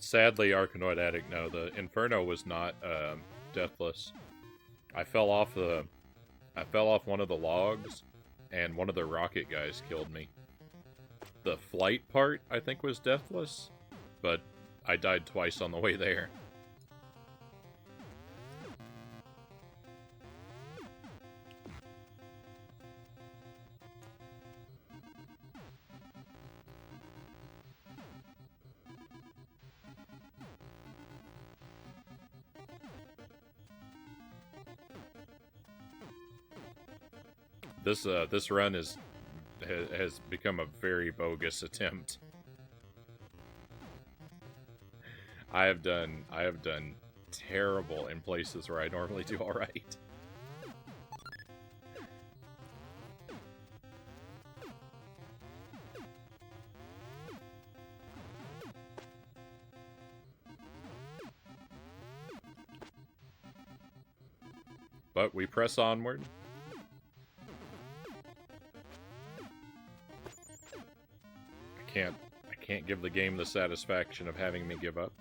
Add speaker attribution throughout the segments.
Speaker 1: Sadly, Arkanoid Addict, no, the Inferno was not deathless. I fell off one of the logs, and one of the rocket guys killed me. The flight part, I think, was deathless, but I died twice on the way there. This run has become a very bogus attempt. I have done terrible in places where I normally do all right. But we press onward. I can't give the game the satisfaction of having me give up.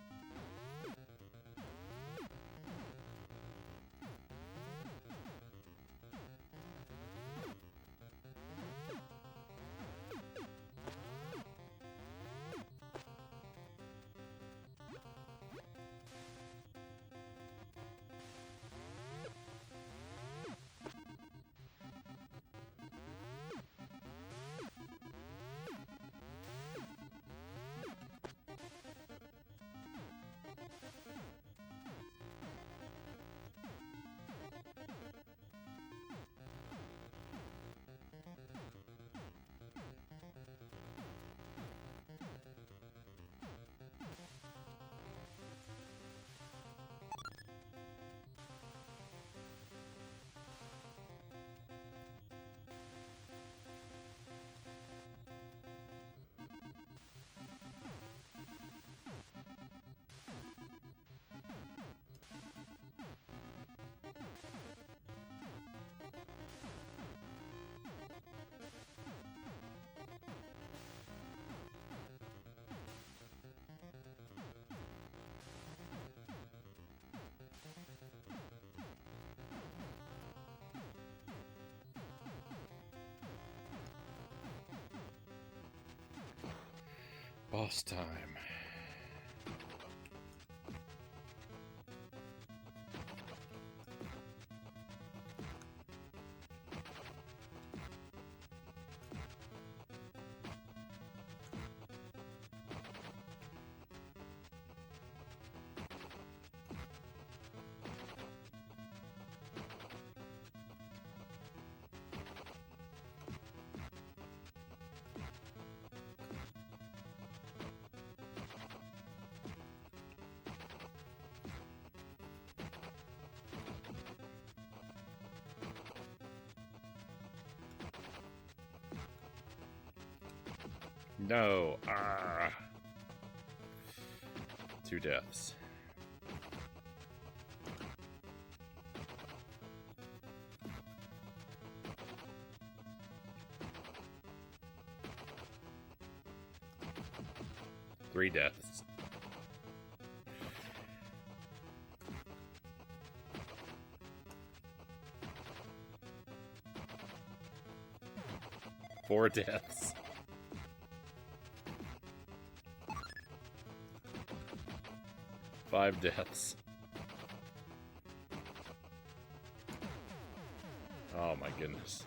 Speaker 1: Boss time. No. Ah. 2 deaths.3 deaths. Four deaths. 5 deaths. Oh my goodness.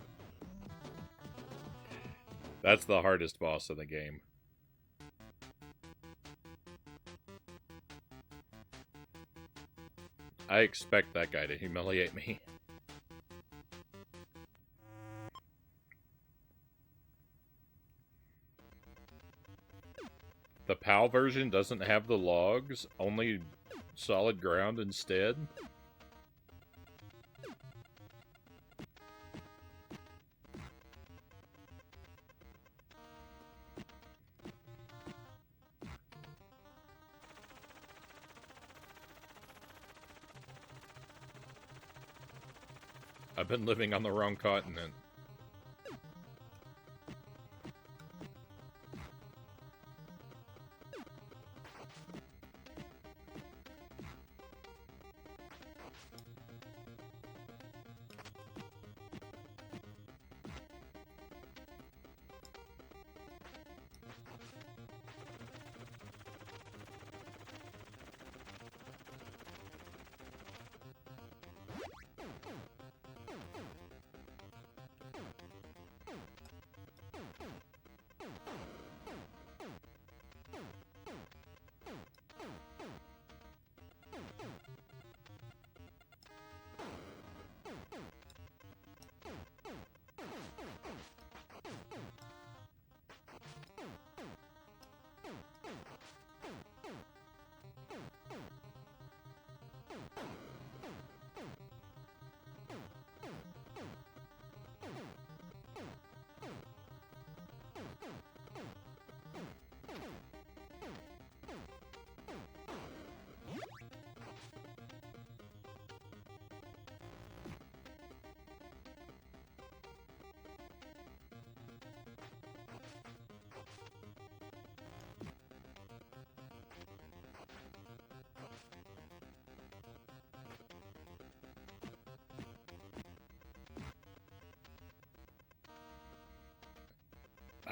Speaker 1: That's the hardest boss in the game. I expect that guy to humiliate me. The PAL version doesn't have the logs, only solid ground instead. I've been living on the wrong continent.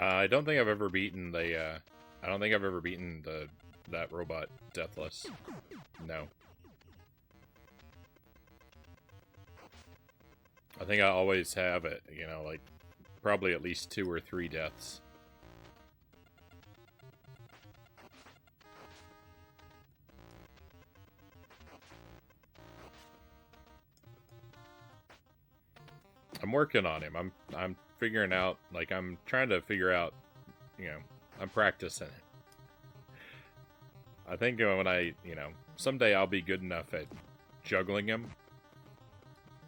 Speaker 1: I don't think I've ever beaten the, I don't think I've ever beaten that robot Deathless. No. I think I always have it, you know, like, probably at least 2 or 3 deaths. I'm working on him. I'm figuring out, like, I'm trying to figure out, you know, I'm practicing it. I think when I, you know, someday I'll be good enough at juggling him,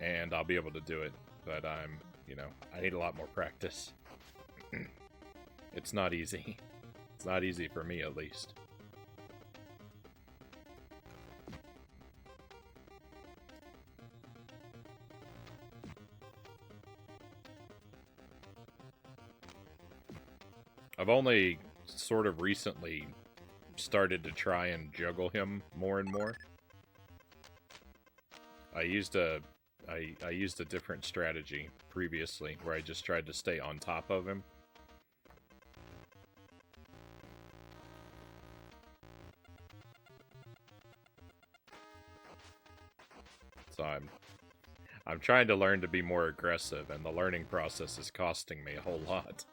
Speaker 1: and I'll be able to do it, but I'm, you know, I need a lot more practice. It's not easy. It's not easy for me, at least. I've only sort of recently started to try and juggle him more and more. I used a different strategy previously where I just tried to stay on top of him. So I'm trying to learn to be more aggressive, and the learning process is costing me a whole lot.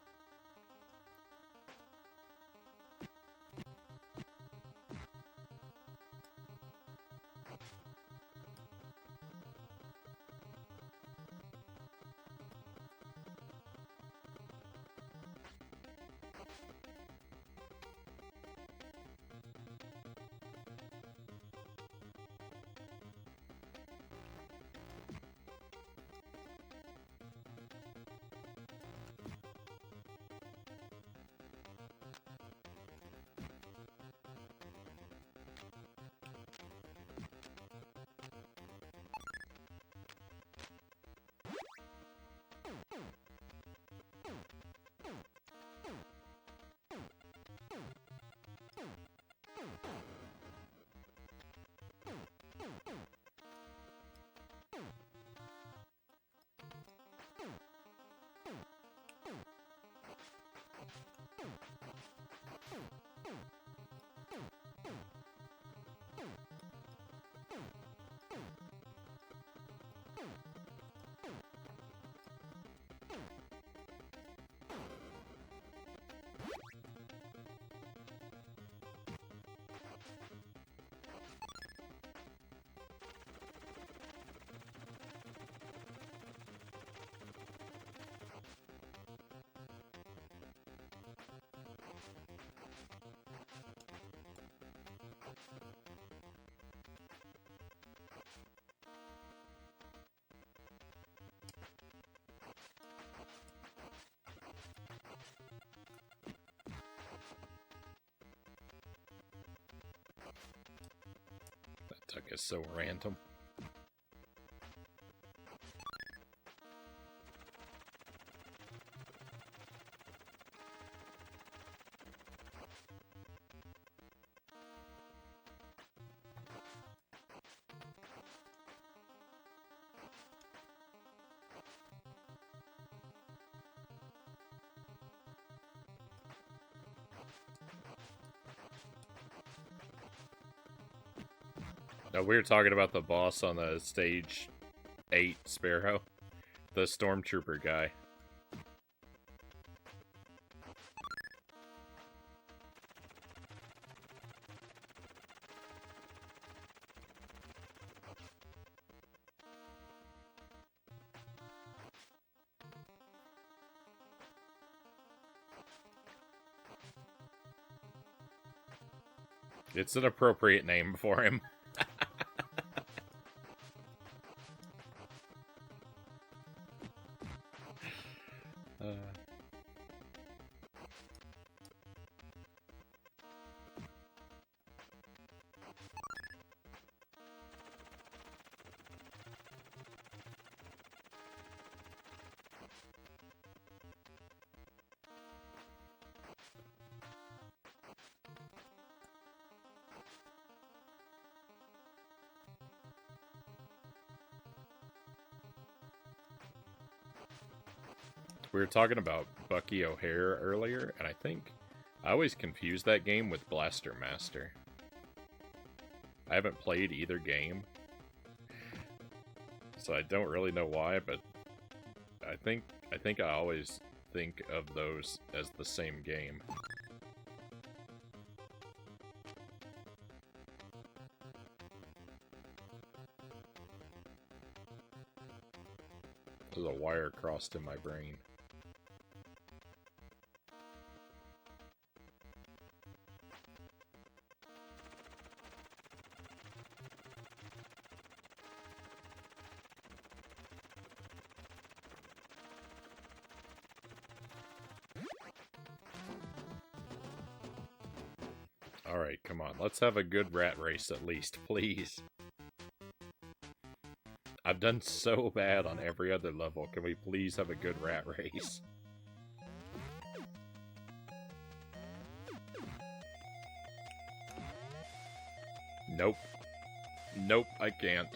Speaker 1: That tuck is so random. No, we were talking about the boss on the stage 8 Sparrow, the stormtrooper guy. It's an appropriate name for him. We were talking about Bucky O'Hare earlier, and I think I always confuse that game with Blaster Master. I haven't played either game, so I don't really know why, but I think I always think of those as the same game. There's a wire crossed in my brain. Alright, come on. Let's have a good rat race at least, please. I've done so bad on every other level. Can we please have a good rat race? Nope. Nope, I can't.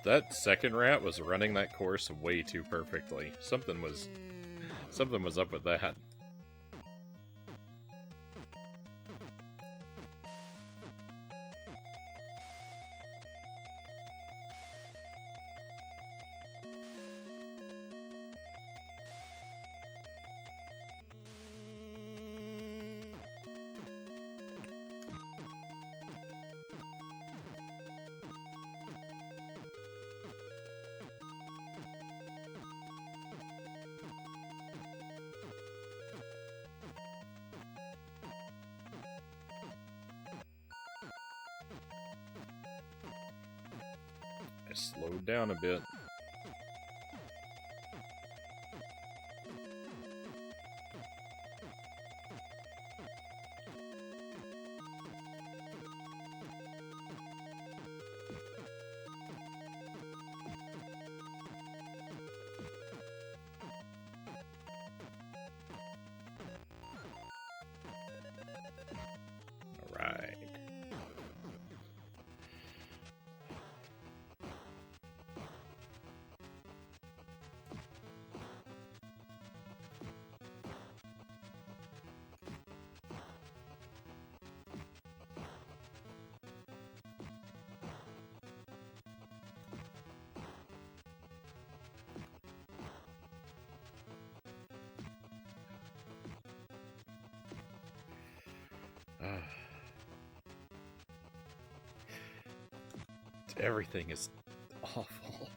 Speaker 1: That second rat was running that course way too perfectly. Something was up with that. I slowed down a bit. Alright. Everything is awful.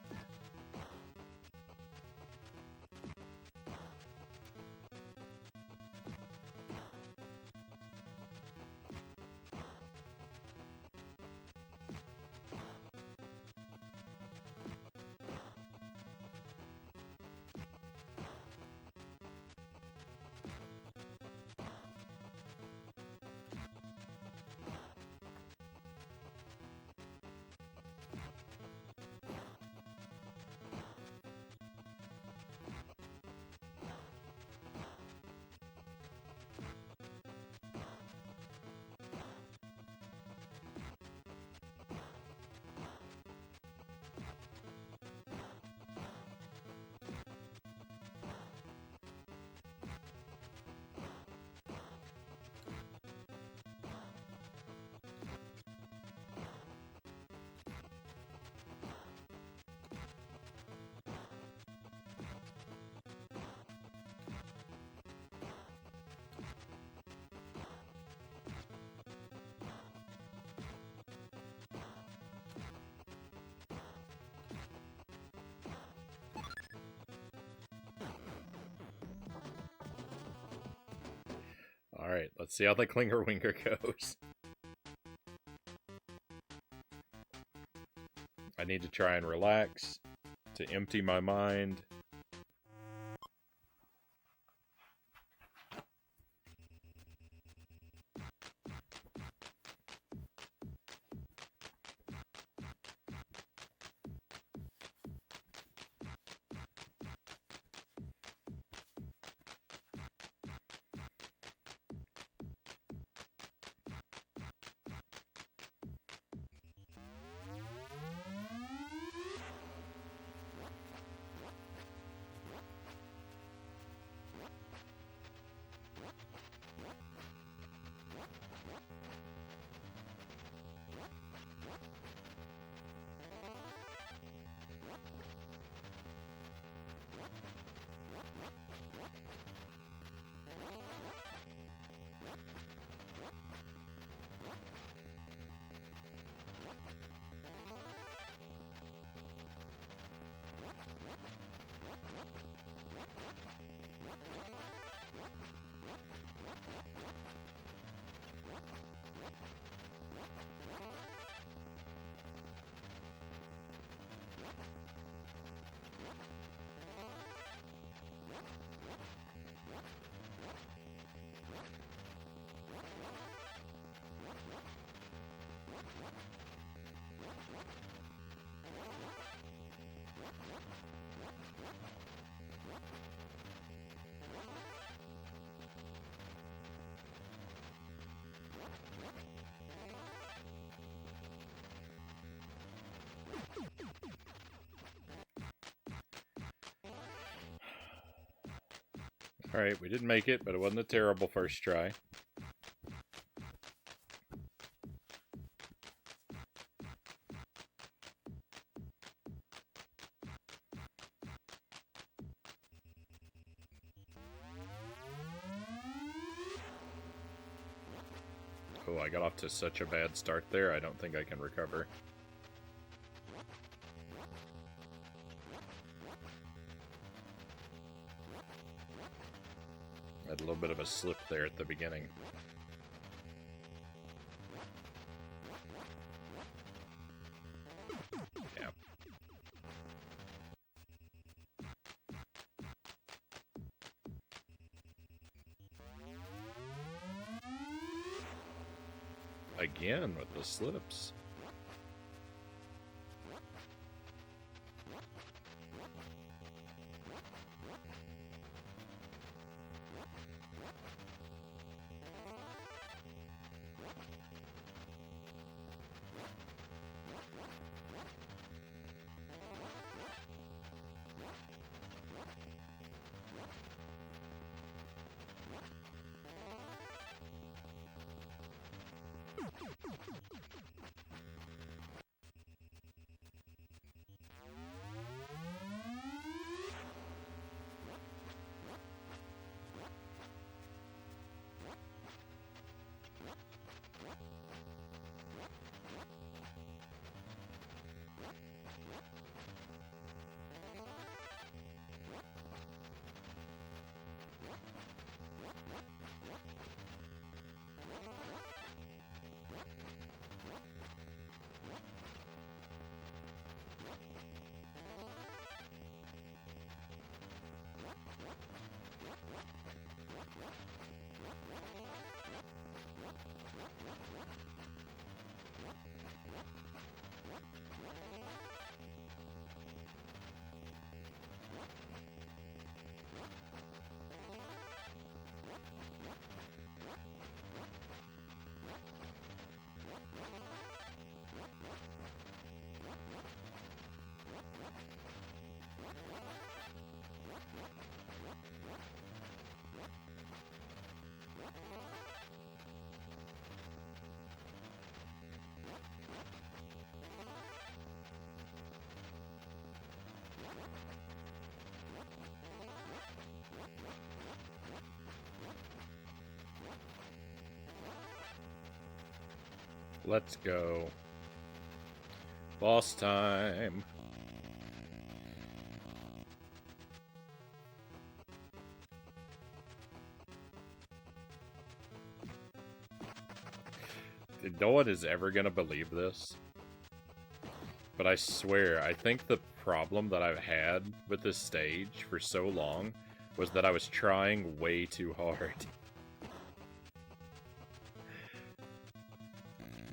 Speaker 1: Alright, let's see how the Klinger Winger goes. I need to try and relax, to empty my mind. Alright, we didn't make it, but it wasn't a terrible first try. Oh, I got off to such a bad start there, I don't think I can recover. I had a little bit of a slip there at the beginning. Yeah. Again with the slips. Let's go. Boss time. no one is ever gonna believe this, but I swear, I think the problem that I've had with this stage for so long was that I was trying way too hard.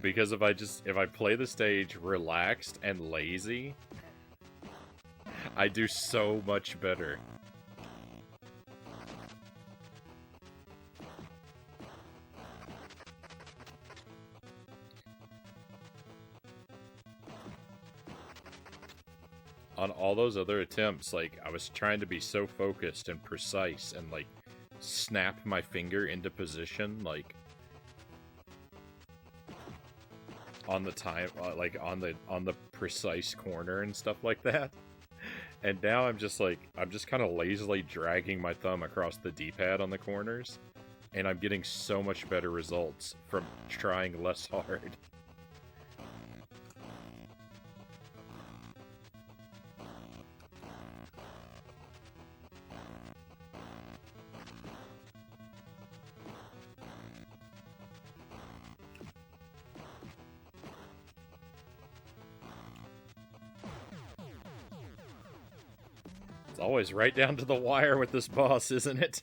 Speaker 1: Because if I play the stage relaxed and lazy, I do so much better. On all those other attempts, like, I was trying to be so focused and precise and, like, snap my finger into position, like, on the time, like, on the precise corner and stuff like that. And now I'm just kind of lazily dragging my thumb across the D-pad on the corners, and I'm getting so much better results from trying less hard. Always right down to the wire with this boss, isn't it?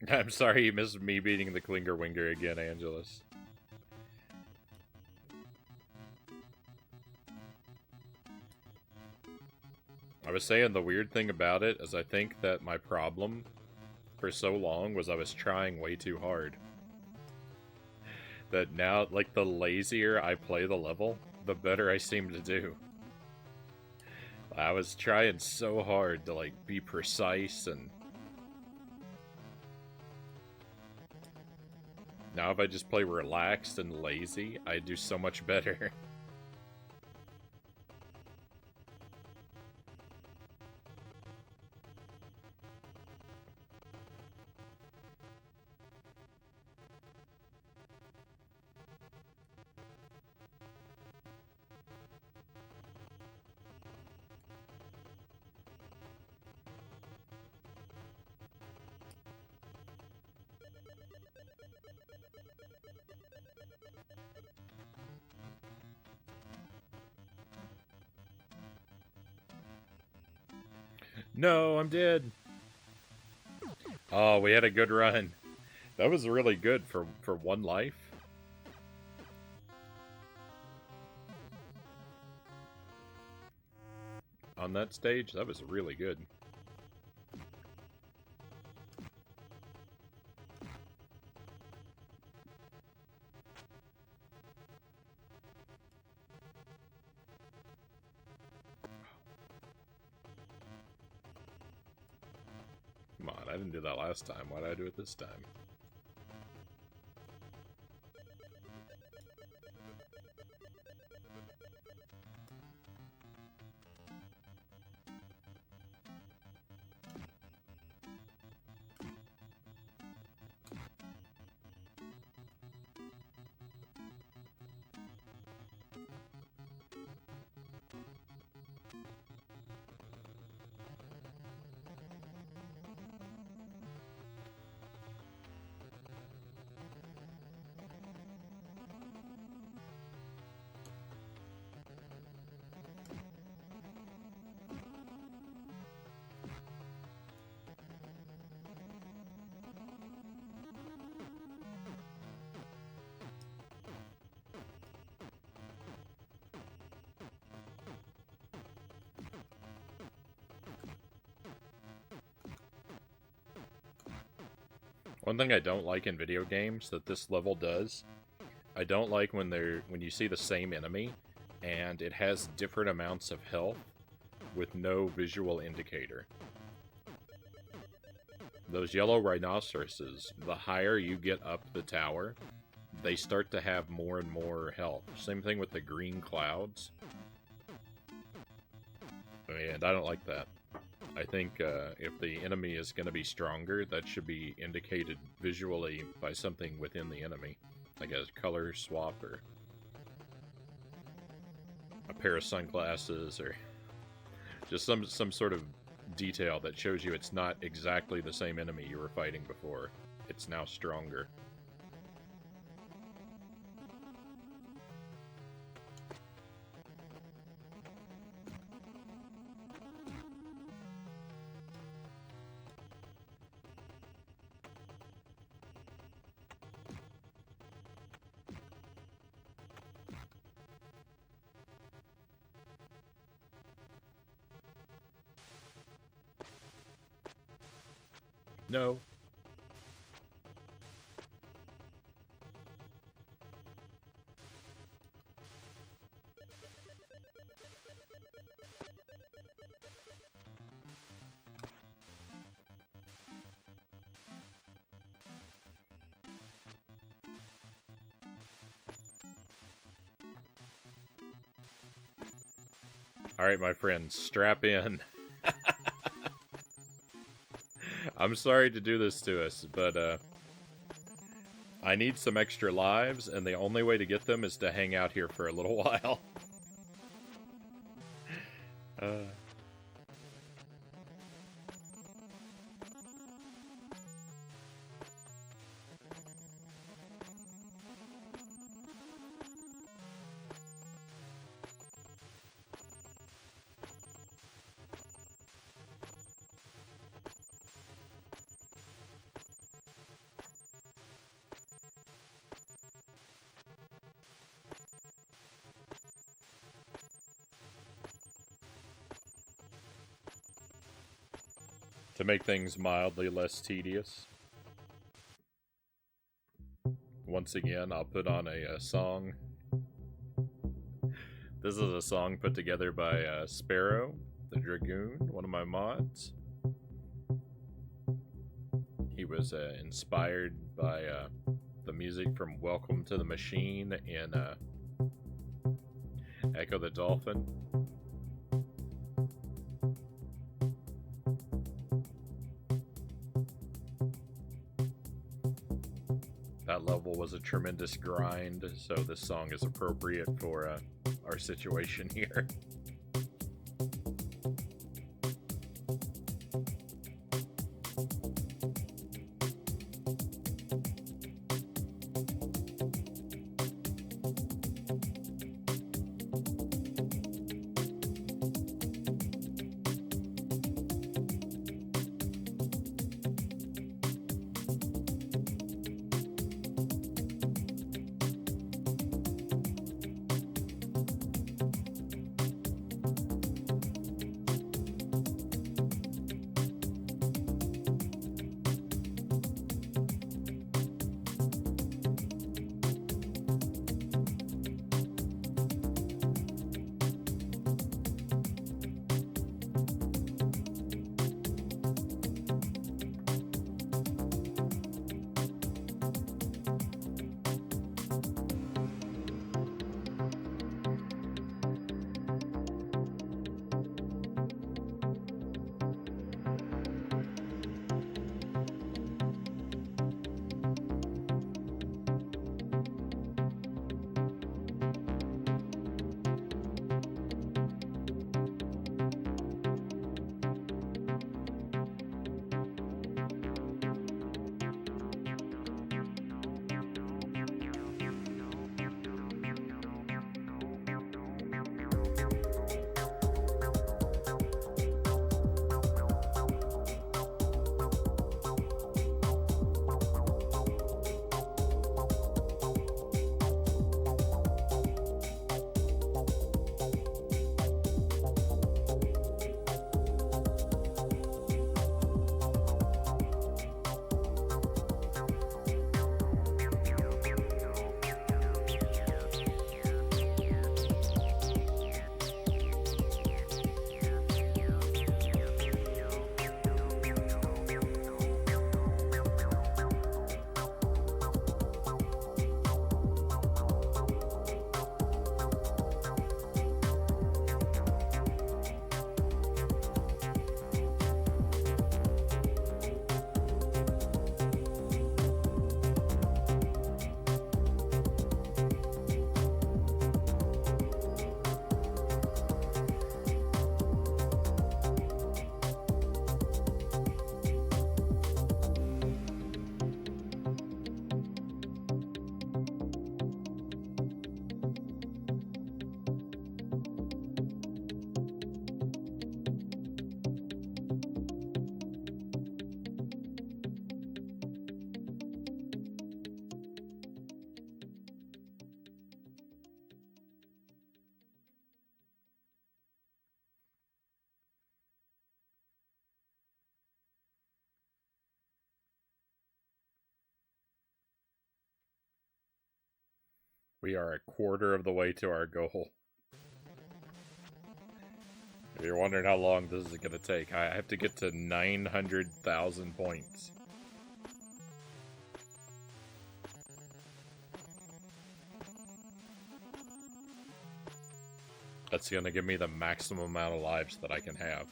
Speaker 1: I'm sorry you missed me beating the Klinger Winger again, Angelus. I was saying the weird thing about it is I think that my problem for so long was I was trying way too hard. That now, like, the lazier I play the level, the better I seem to do. I was trying so hard to, like, be precise, and now if I just play relaxed and lazy, I do so much better. No, I'm dead. Oh, we had a good run. That was really good for one life. On that stage, that was really good. Come on, I didn't do that last time. Why did I do it this time? One thing I don't like in video games that this level does, I don't like when you see the same enemy and it has different amounts of health with no visual indicator. Those yellow rhinoceroses, the higher you get up the tower, they start to have more and more health. Same thing with the green clouds. And I don't like that. I think if the enemy is going to be stronger, that should be indicated visually by something within the enemy. Like a color swap or a pair of sunglasses or just some sort of detail that shows you it's not exactly the same enemy you were fighting before. It's now stronger. No. Alright, my friends, strap in. I'm sorry to do this to us, but I need some extra lives, and the only way to get them is to hang out here for a little while. To make things mildly less tedious. Once again, I'll put on a song. This is a song put together by Sparrow the Dragoon, one of my mods. He was inspired by the music from Welcome to the Machine and Echo the Dolphin. That level was a tremendous grind, so this song is appropriate for our situation here. We are a quarter of the way to our goal. If you're wondering how long this is going to take, I have to get to 900,000 points. That's going to give me the maximum amount of lives that I can have.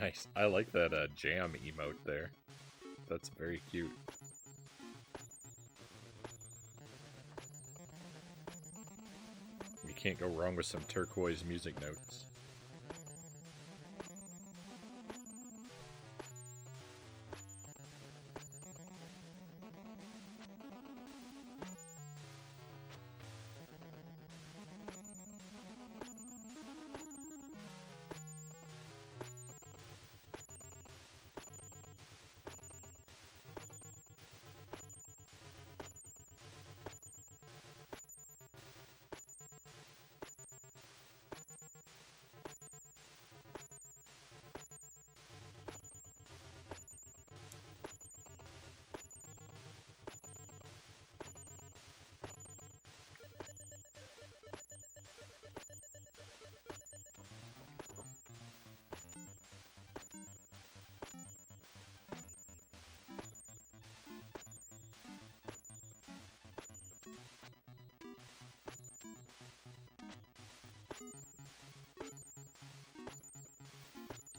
Speaker 1: Nice. I like that jam emote there. That's very cute. You can't go wrong with some turquoise music notes.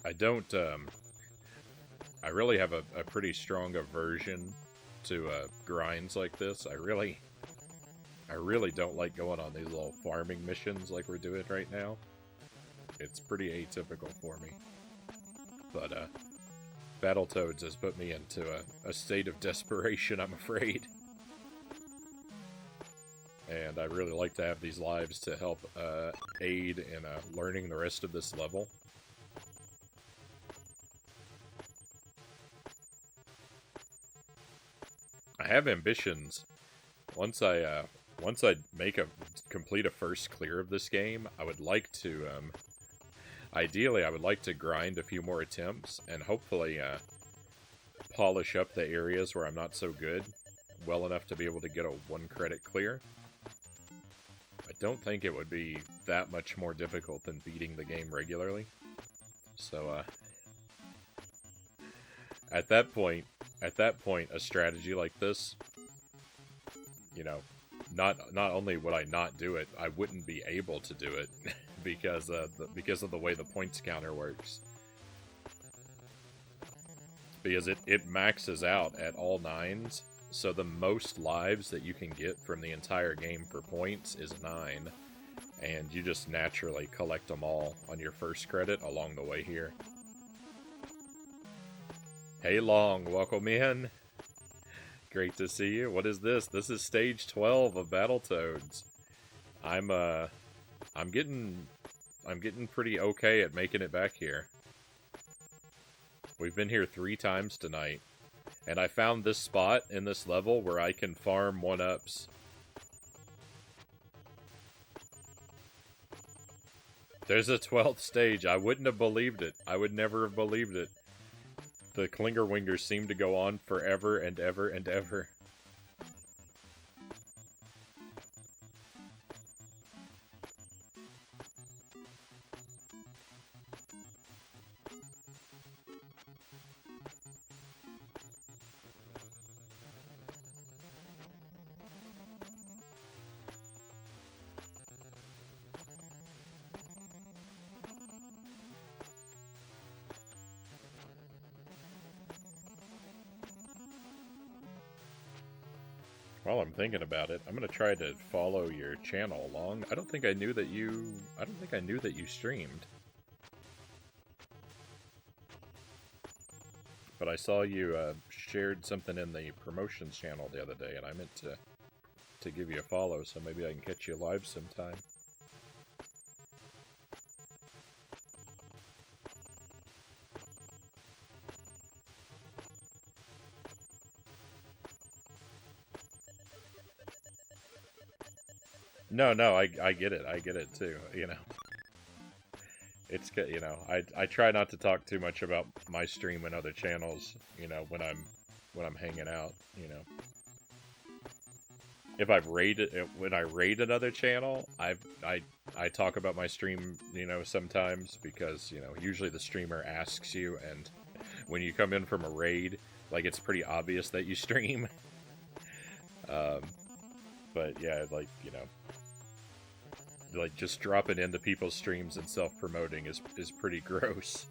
Speaker 1: I don't, I really have a pretty strong aversion to grinds like this. I really don't like going on these little farming missions like we're doing right now. It's pretty atypical for me. But Battletoads has put me into a state of desperation, I'm afraid. And I really like to have these lives to help aid in learning the rest of this level. I have ambitions. Once I complete a first clear of this game, I would like to ideally I would like to grind a few more attempts and hopefully polish up the areas where I'm not so good well enough to be able to get a 1 credit clear. I don't think it would be that much more difficult than beating the game regularly. So at that point, a strategy like this, you know, not only would I not do it, I wouldn't be able to do it because of the way the points counter works. Because it maxes out at all 9s, so the most lives that you can get from the entire game for points is 9, and you just naturally collect them all on your first credit along the way here. Hey Long, welcome in. Great to see you. What is this? This is stage 12 of Battletoads. I'm getting pretty okay at making it back here. We've been here 3 times tonight, and I found this spot in this level where I can farm 1-ups. There's a 12th stage. I wouldn't have believed it. I would never have believed it. The Klinger Wingers seem to go on forever and ever and ever. While I'm thinking about it, I'm gonna try to follow your channel along. I don't think I knew that you streamed. But I saw you shared something in the promotions channel the other day, and I meant to give you a follow, so maybe I can catch you live sometime. No, I get it. I get it too. You know, it's good. You know, I try not to talk too much about my stream and other channels. You know, when I'm hanging out. You know, if when I raid another channel, I talk about my stream. You know, sometimes because usually the streamer asks you, and when you come in from a raid, like it's pretty obvious that you stream. But yeah, like like just dropping into people's streams and self-promoting is pretty gross.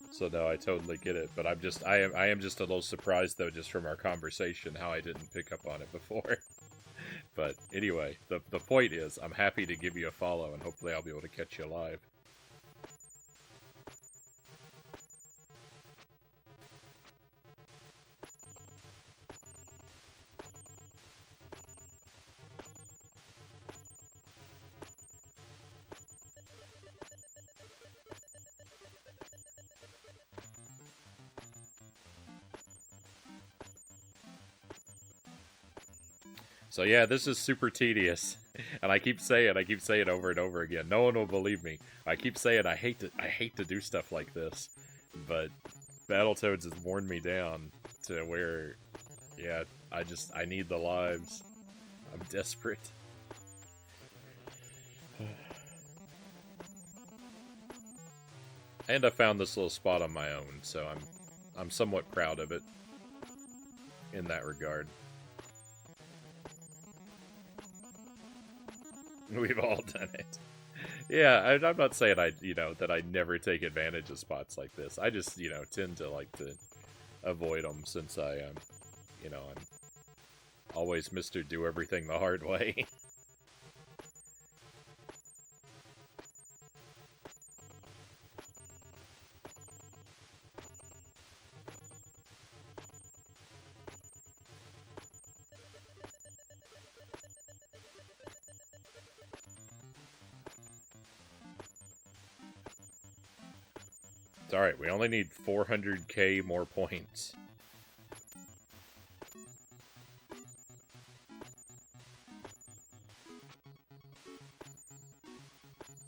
Speaker 1: So no, I totally get it, but I am just a little surprised though, just from our conversation, how I didn't pick up on it before. But anyway, the point is, I'm happy to give you a follow, and hopefully I'll be able to catch you live. So yeah, this is super tedious, and I keep saying over and over again. No one will believe me. I keep saying I hate to do stuff like this, but Battletoads has worn me down to where, yeah, I need the lives. I'm desperate. And I found this little spot on my own, so I'm somewhat proud of it in that regard. We've all done it. Yeah, I'm not saying that I never take advantage of spots like this. I just tend to like to avoid them since I'm always Mr. Do everything the hard way. It's alright, we only need 400k more points.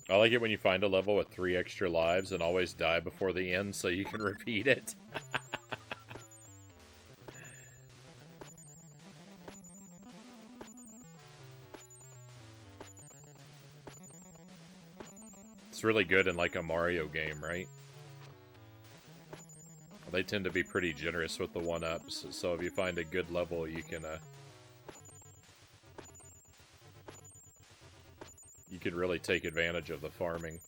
Speaker 1: I like it when you find a level with 3 extra lives and always die before the end so you can repeat it. It's really good in like a Mario game, right? They tend to be pretty generous with the 1-ups, so if you find a good level, you can really take advantage of the farming.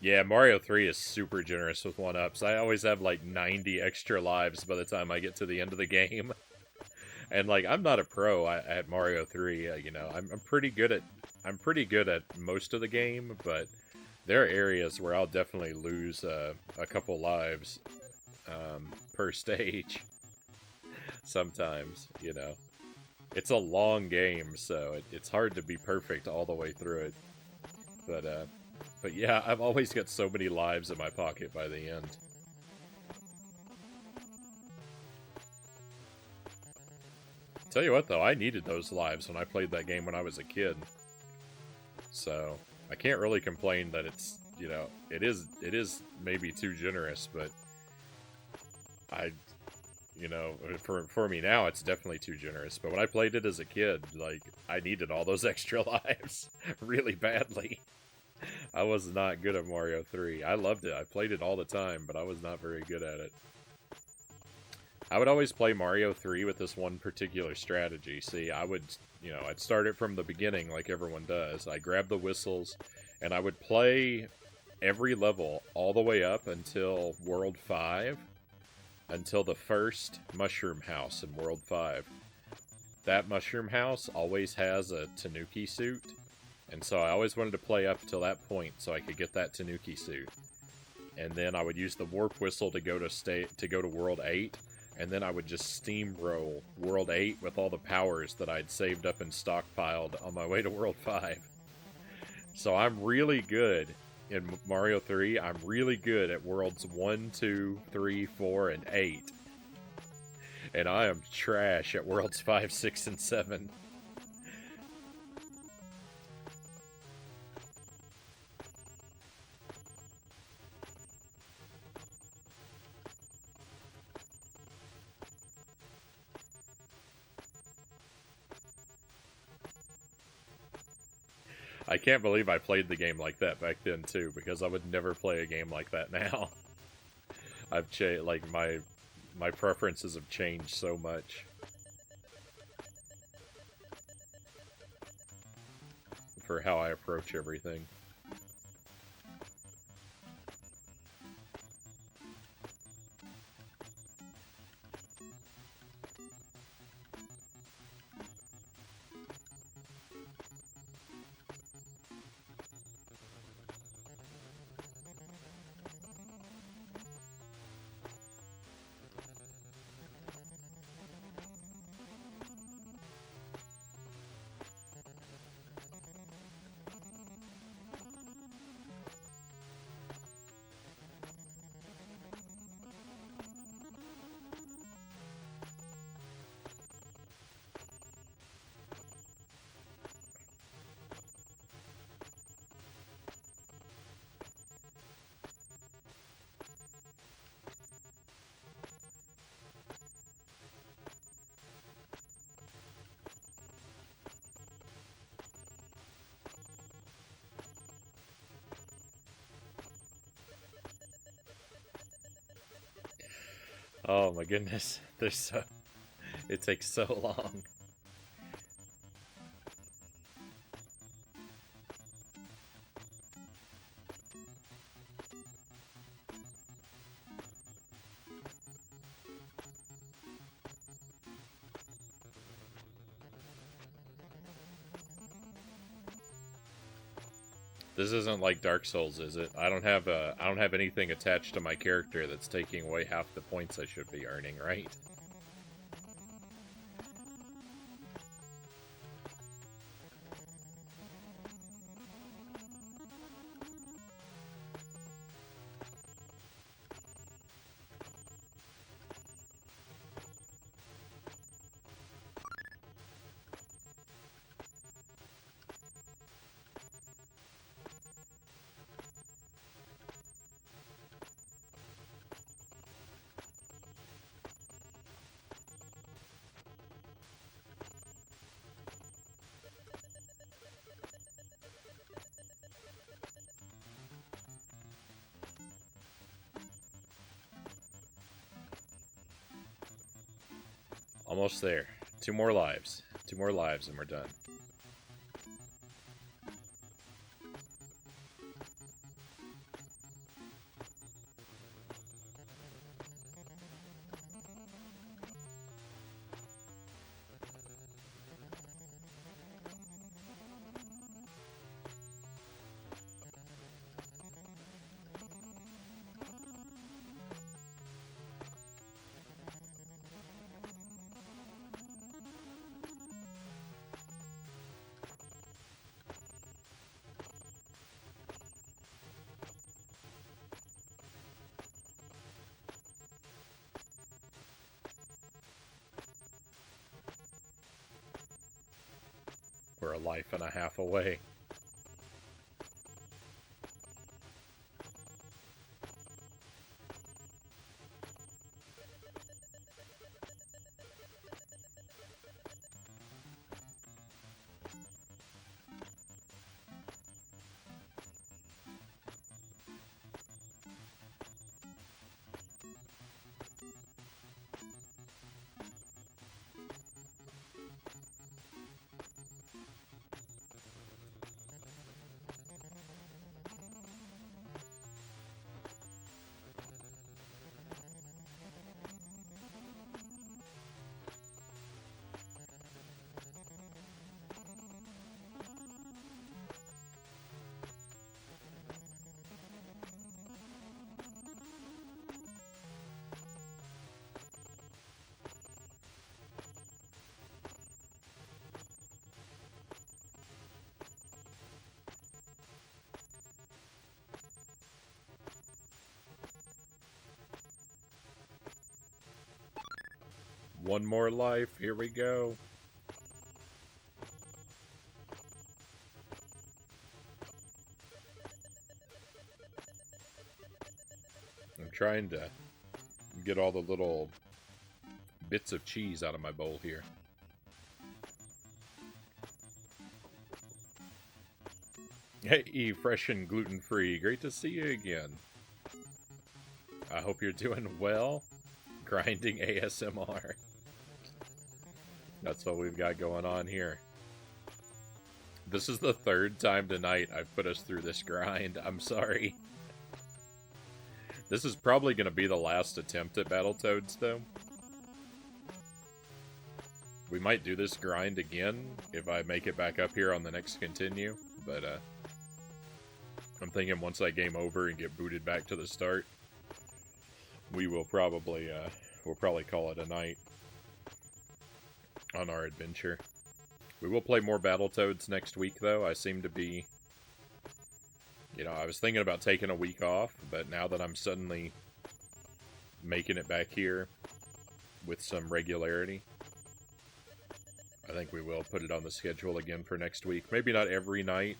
Speaker 1: Yeah, Mario 3 is super generous with 1-ups. I always have like 90 extra lives by the time I get to the end of the game. And like, I'm not a pro at Mario 3. I'm pretty good at most of the game, but there are areas where I'll definitely lose a couple lives per stage. Sometimes, it's a long game, so it's hard to be perfect all the way through it. But yeah, I've always got so many lives in my pocket by the end. Tell you what, though, I needed those lives when I played that game when I was a kid. So, I can't really complain that it's, it is maybe too generous, but for me now, it's definitely too generous. But when I played it as a kid, like, I needed all those extra lives really badly. I was not good at Mario 3. I loved it. I played it all the time, but I was not very good at it. I would always play Mario 3 with this one particular strategy. See, I'd start it from the beginning like everyone does. I grab the whistles, and I would play every level all the way up until World 5, until the first Mushroom House in World 5. That Mushroom House always has a Tanuki suit, and so I always wanted to play up till that point so I could get that Tanuki suit. And then I would use the Warp Whistle to go to World 8, and then I would just steamroll World 8 with all the powers that I'd saved up and stockpiled on my way to World 5. So I'm really good in Mario 3. I'm really good at Worlds 1, 2, 3, 4, and 8. And I am trash at Worlds 5, 6, and 7. I can't believe I played the game like that back then, too, because I would never play a game like that now. I've changed, like, my preferences have changed so much. For how I approach everything. Oh my goodness. There's so... It takes so long. This isn't like Dark Souls, is it? I don't have anything attached to my character that's taking away half the points I should be earning, right? Almost there. 2 more lives. 2 more lives and we're done. We're a life and a half away. One more life. Here we go. I'm trying to get all the little bits of cheese out of my bowl here. Hey, fresh and gluten-free. Great to see you again. I hope you're doing well. Grinding ASMR. That's what we've got going on here. This is the 3rd time tonight I've put us through this grind. I'm sorry. This is probably going to be the last attempt at Battletoads, though. We might do this grind again if I make it back up here on the next continue, but I'm thinking once I game over and get booted back to the start, we will probably, we'll probably call it a night on our adventure. We will play more Battletoads next week, though. I seem to be... You know, I was thinking about taking a week off, but now that I'm suddenly making it back here with some regularity, I think we will put it on the schedule again for next week. Maybe not every night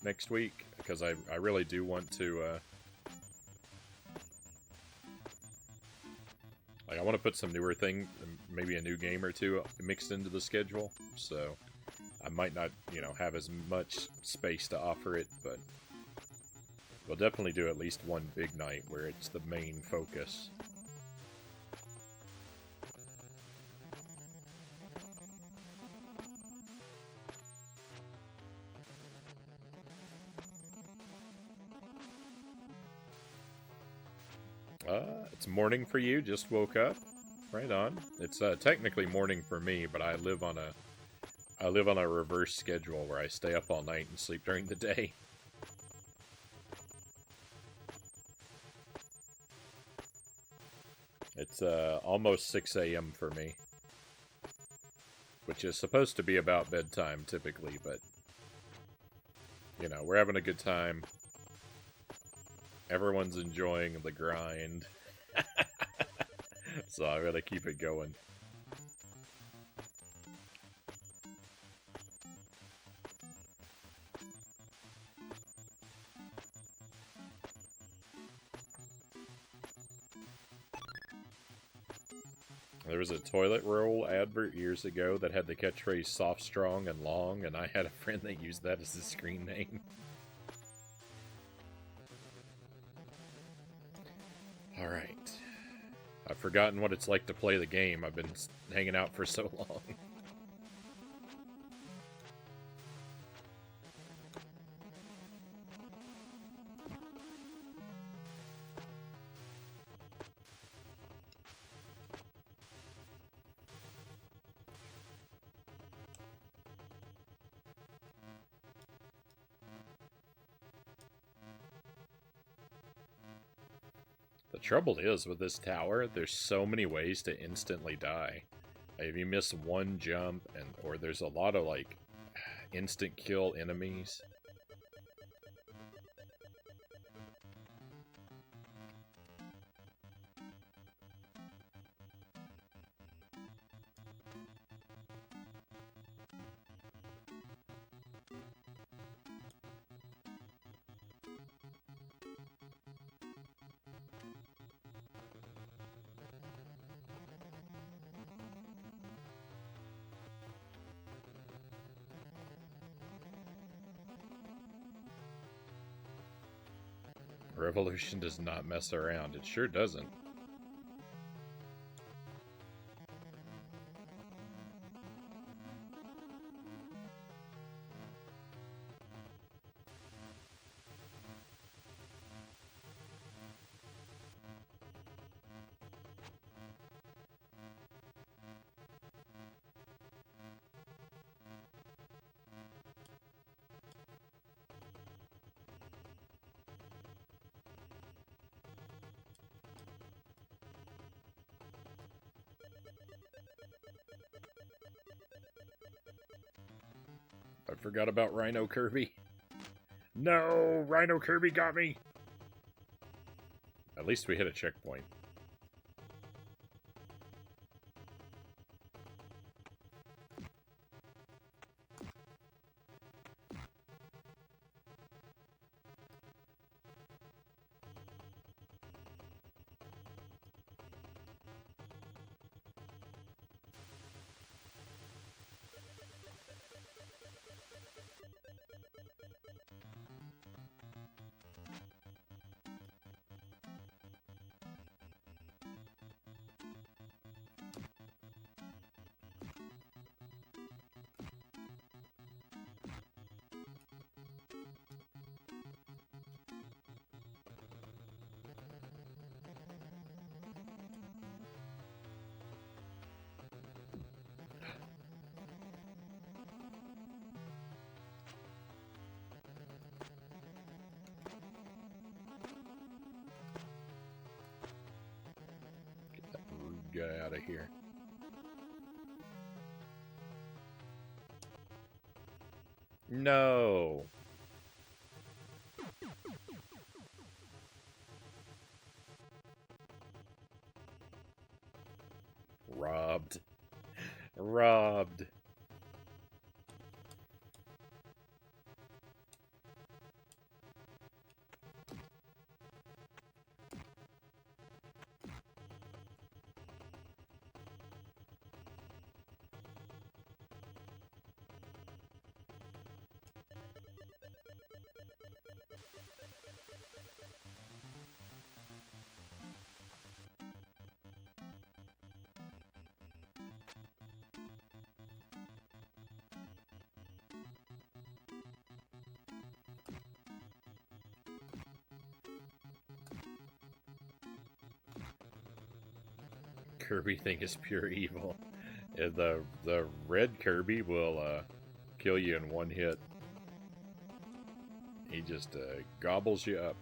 Speaker 1: next week, because I really do want to... Like, I want to put some newer thing, maybe a new game or two mixed into the schedule, so I might not, you know, have as much space to offer it, but we'll definitely do at least one big night where it's the main focus. It's morning for you. Just woke up. Right on. It's technically morning for me, but I live on a reverse schedule where I stay up all night and sleep during the day. It's almost 6 a.m. for me, which is supposed to be about bedtime typically, but you know, we're having a good time. Everyone's enjoying the grind. So I gotta keep it going. There was a toilet roll advert years ago that had the catchphrase soft, strong, and long, and I had a friend that used that as his screen name. Alright. I've forgotten what it's like to play the game. I've been hanging out for so long. The trouble is, with this tower, there's so many ways to instantly die. If you miss one jump, or there's a lot of, like, instant kill enemies. Revolution does not mess around. It sure doesn't. I forgot about Rhino Kirby. No! Rhino Kirby got me! At least we hit a checkpoint. Guy out of here. No. Robbed. Robbed. Kirby thing is pure evil. The red Kirby will kill you in one hit. He just gobbles you up.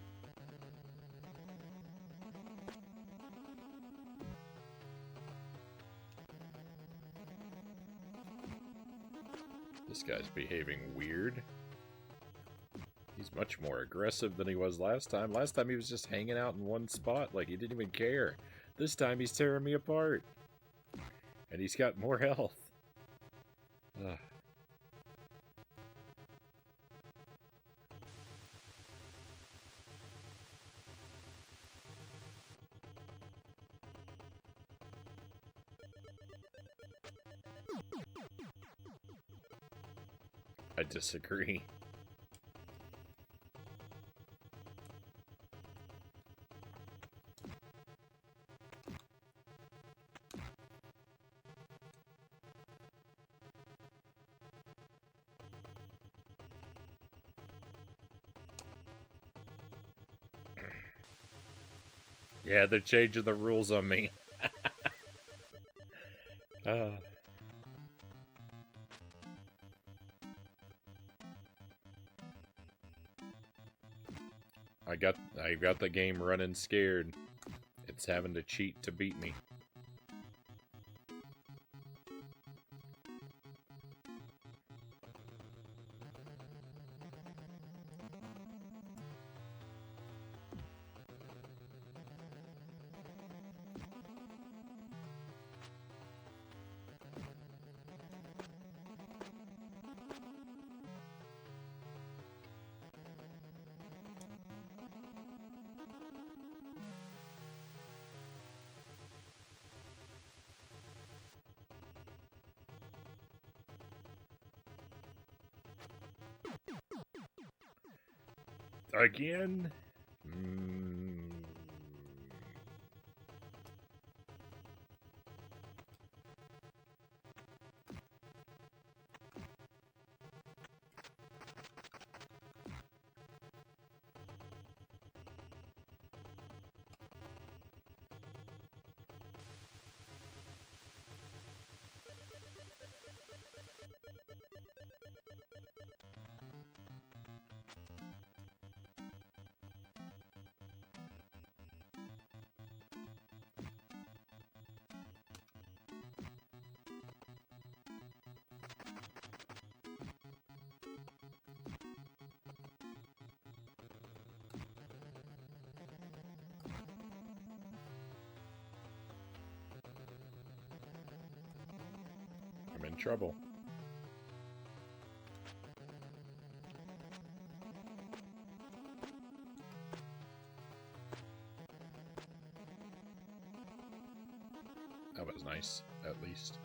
Speaker 1: This guy's behaving weird. He's much more aggressive than he was last time. Last time he was just hanging out in one spot like he didn't even care. This time he's tearing me apart. And he's got more health. Ugh. I disagree. Yeah, they're changing the rules on me. I got the game running scared. It's having to cheat to beat me. Again? I'm in trouble. That was nice, at least.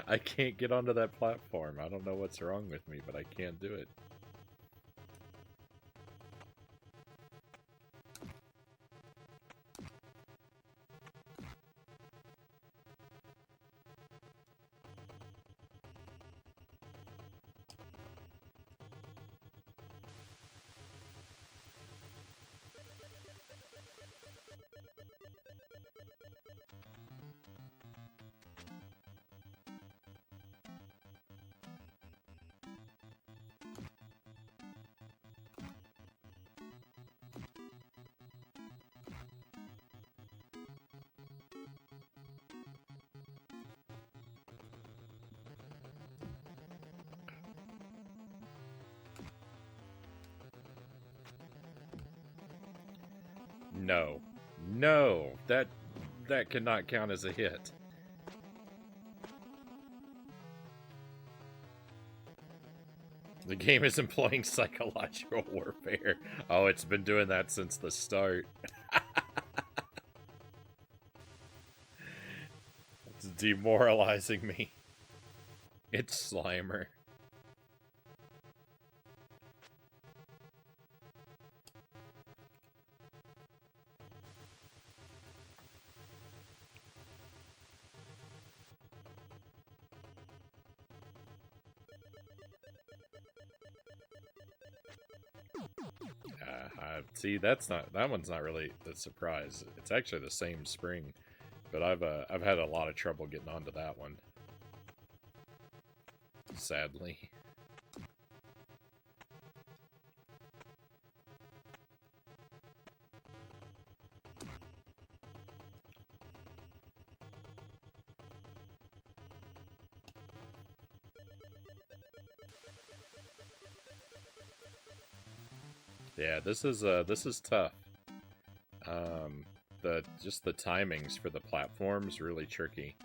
Speaker 1: I can't get onto that platform. I don't know what's wrong with me, but I can't do it. No. No! That cannot count as a hit. The game is employing psychological warfare. Oh, it's been doing that since the start. It's demoralizing me. It's Slimer. See, that one's not really a surprise. It's actually the same spring, but I've had a lot of trouble getting onto that one. Sadly. Yeah, this is tough. Just the timings for the platforms really tricky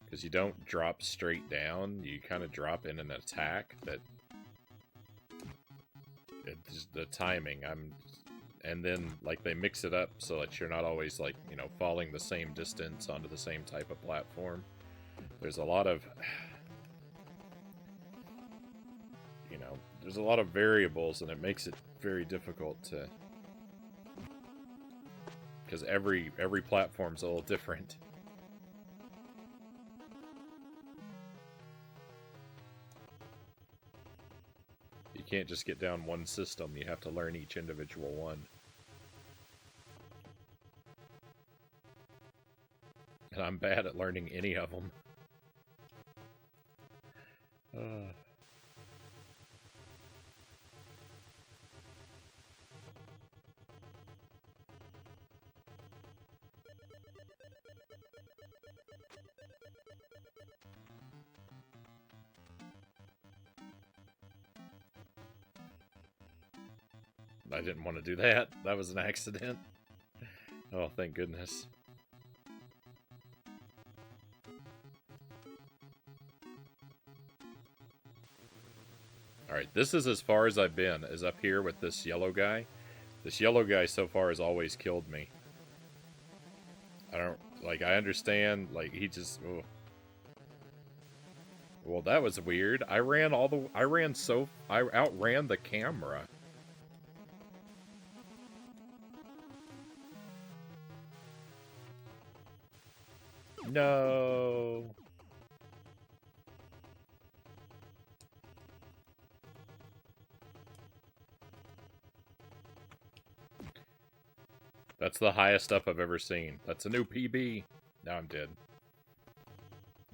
Speaker 1: because you don't drop straight down. You kind of drop in an attack that the timing. And then like they mix it up so that you're not always like falling the same distance onto the same type of platform. There's a lot of there's a lot of variables, and it makes it very difficult to, because every platform's a little different. You can't just get down one system, you have to learn each individual one. And I'm bad at learning any of them. I didn't want to do that. That was an accident. Oh, thank goodness. Alright, this is as far as I've been, is up here with this yellow guy. This yellow guy so far has always killed me. I understand, like, he just... Oh. Well, that was weird. I outran the camera. No. That's the highest up I've ever seen. That's a new PB. Now I'm dead.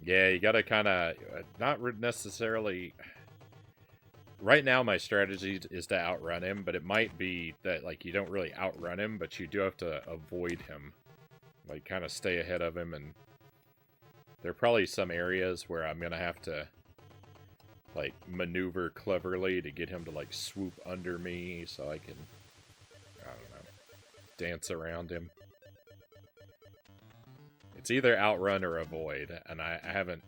Speaker 1: Yeah, you gotta kind of... Not necessarily... Right now, my strategy is to outrun him, but it might be that, like, you don't really outrun him, but you do have to avoid him. Like, kind of stay ahead of him, and... There are probably some areas where I'm gonna have to, like, maneuver cleverly to get him to, like, swoop under me so I can, I don't know, dance around him. It's either outrun or avoid, and I haven't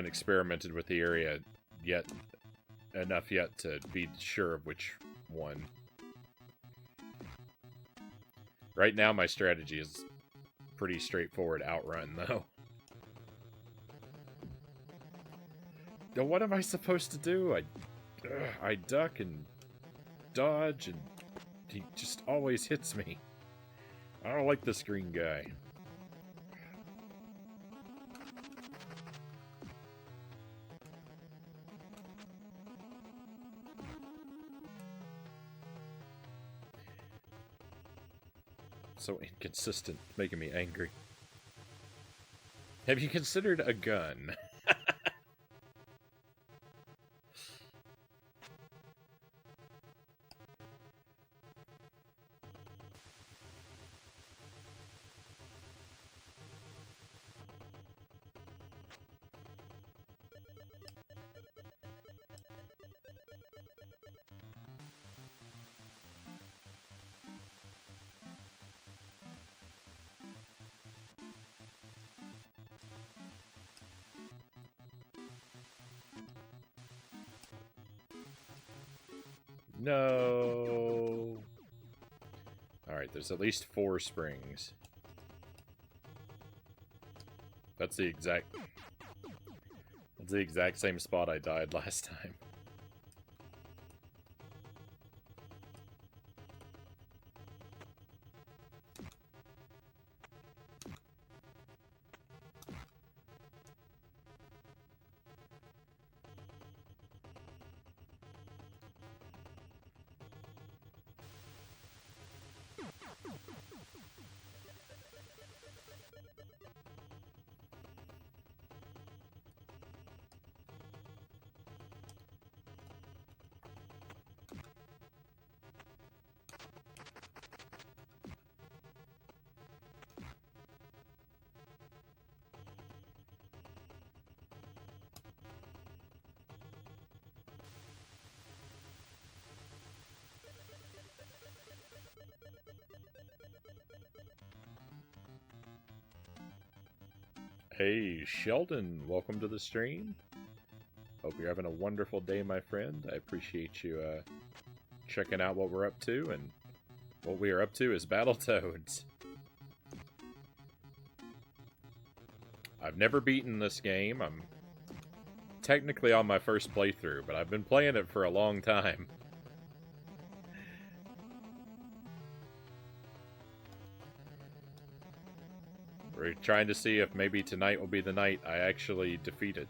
Speaker 1: experimented with the area yet enough yet to be sure of which one. Right now, my strategy is pretty straightforward outrun, though. Now, what am I supposed to do? I duck and dodge, and he just always hits me. I don't like this green guy. So inconsistent, making me angry. Have you considered a gun? No. Alright, there's at least 4 springs. That's the exact same spot I died last time. Hey, Sheldon, welcome to the stream. Hope you're having a wonderful day, my friend. I appreciate you checking out what we're up to, and what we are up to is Battletoads. I've never beaten this game. I'm technically on my first playthrough, but I've been playing it for a long time. We're trying to see if maybe tonight will be the night I actually defeat it.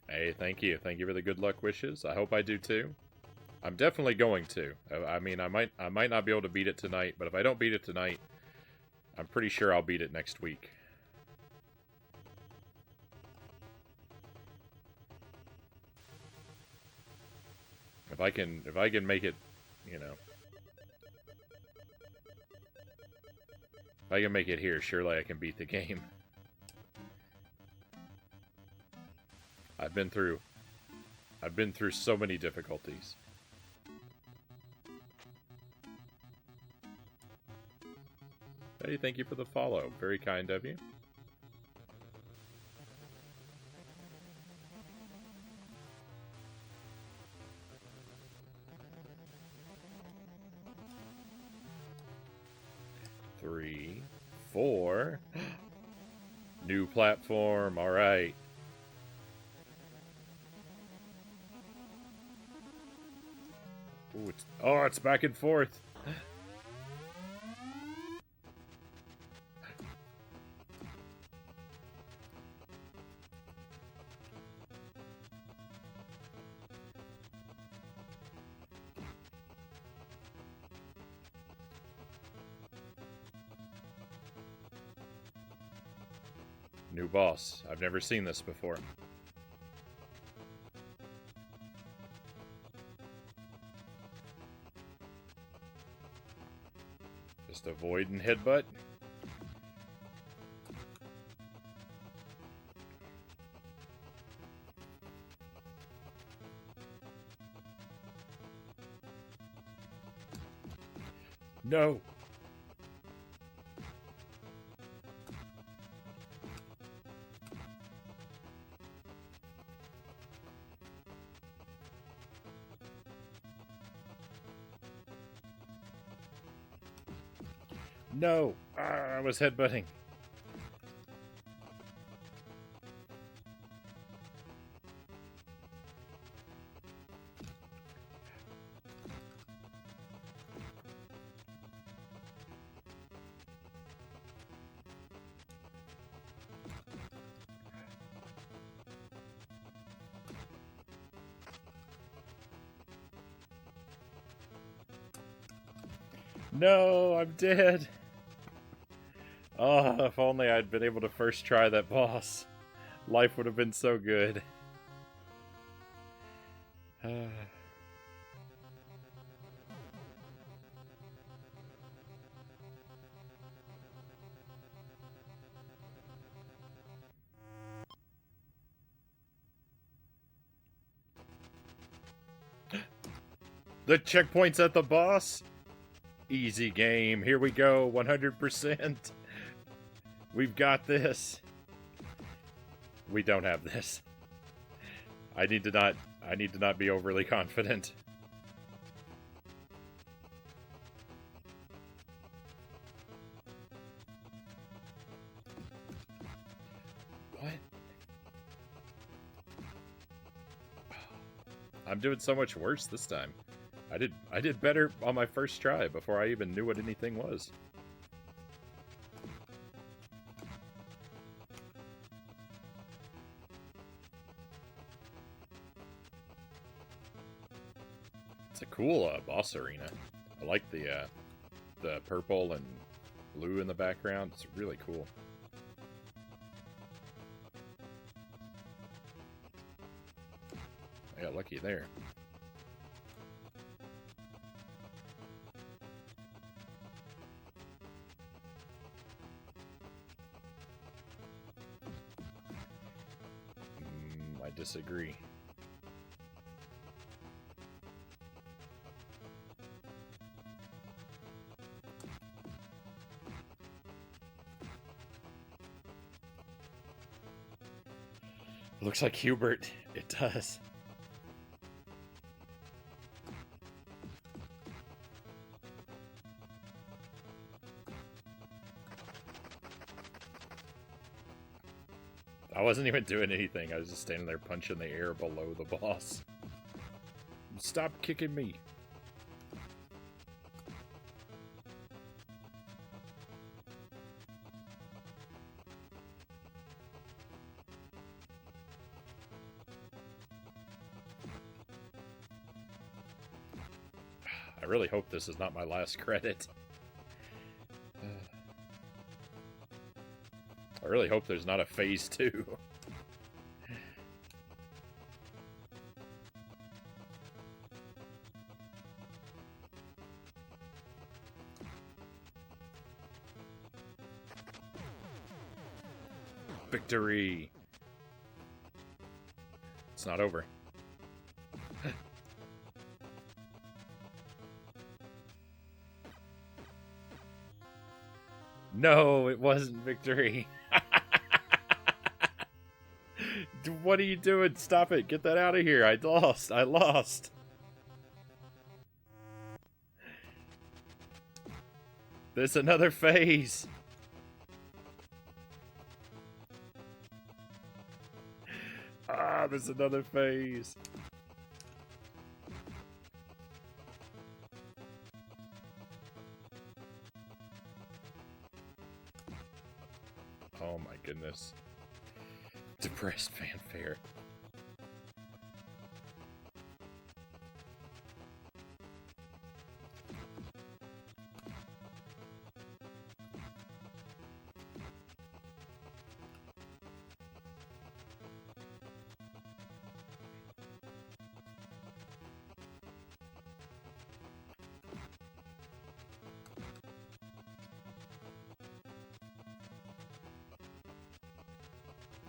Speaker 1: Hey, thank you. Thank you for the good luck wishes. I hope I do too. I'm definitely going to. I mean, I might not be able to beat it tonight, but if I don't beat it tonight, I'm pretty sure I'll beat it next week. If I can make it, you know. If I can make it here, surely I can beat the game. I've been through so many difficulties. Hey, thank you for the follow. Very kind of you. Three, 4. New platform, alright. Ooh, it's back and forth. New boss. I've never seen this before. Just avoid and headbutt. No! No! I was headbutting. No, I'm dead. Oh, if only I'd been able to first try that boss. Life would have been so good. The checkpoint's at the boss? Easy game. Here we go. 100%. We've got this. We don't have this. I need to not be overly confident. What? I'm doing so much worse this time. I did better on my first try before I even knew what anything was. It's a cool boss arena. I like the purple and blue in the background. It's really cool. I got lucky there. I disagree. Looks like Hubert. It does. I wasn't even doing anything. I was just standing there punching the air below the boss. Stop kicking me. I really hope this is not my last credit. I really hope there's not a phase 2. Victory! It's not over. No, it wasn't victory. What are you doing? Stop it. Get that out of here. I lost. I lost. There's another phase. Ah, there's another phase. Oh my goodness. Depressed fanfare.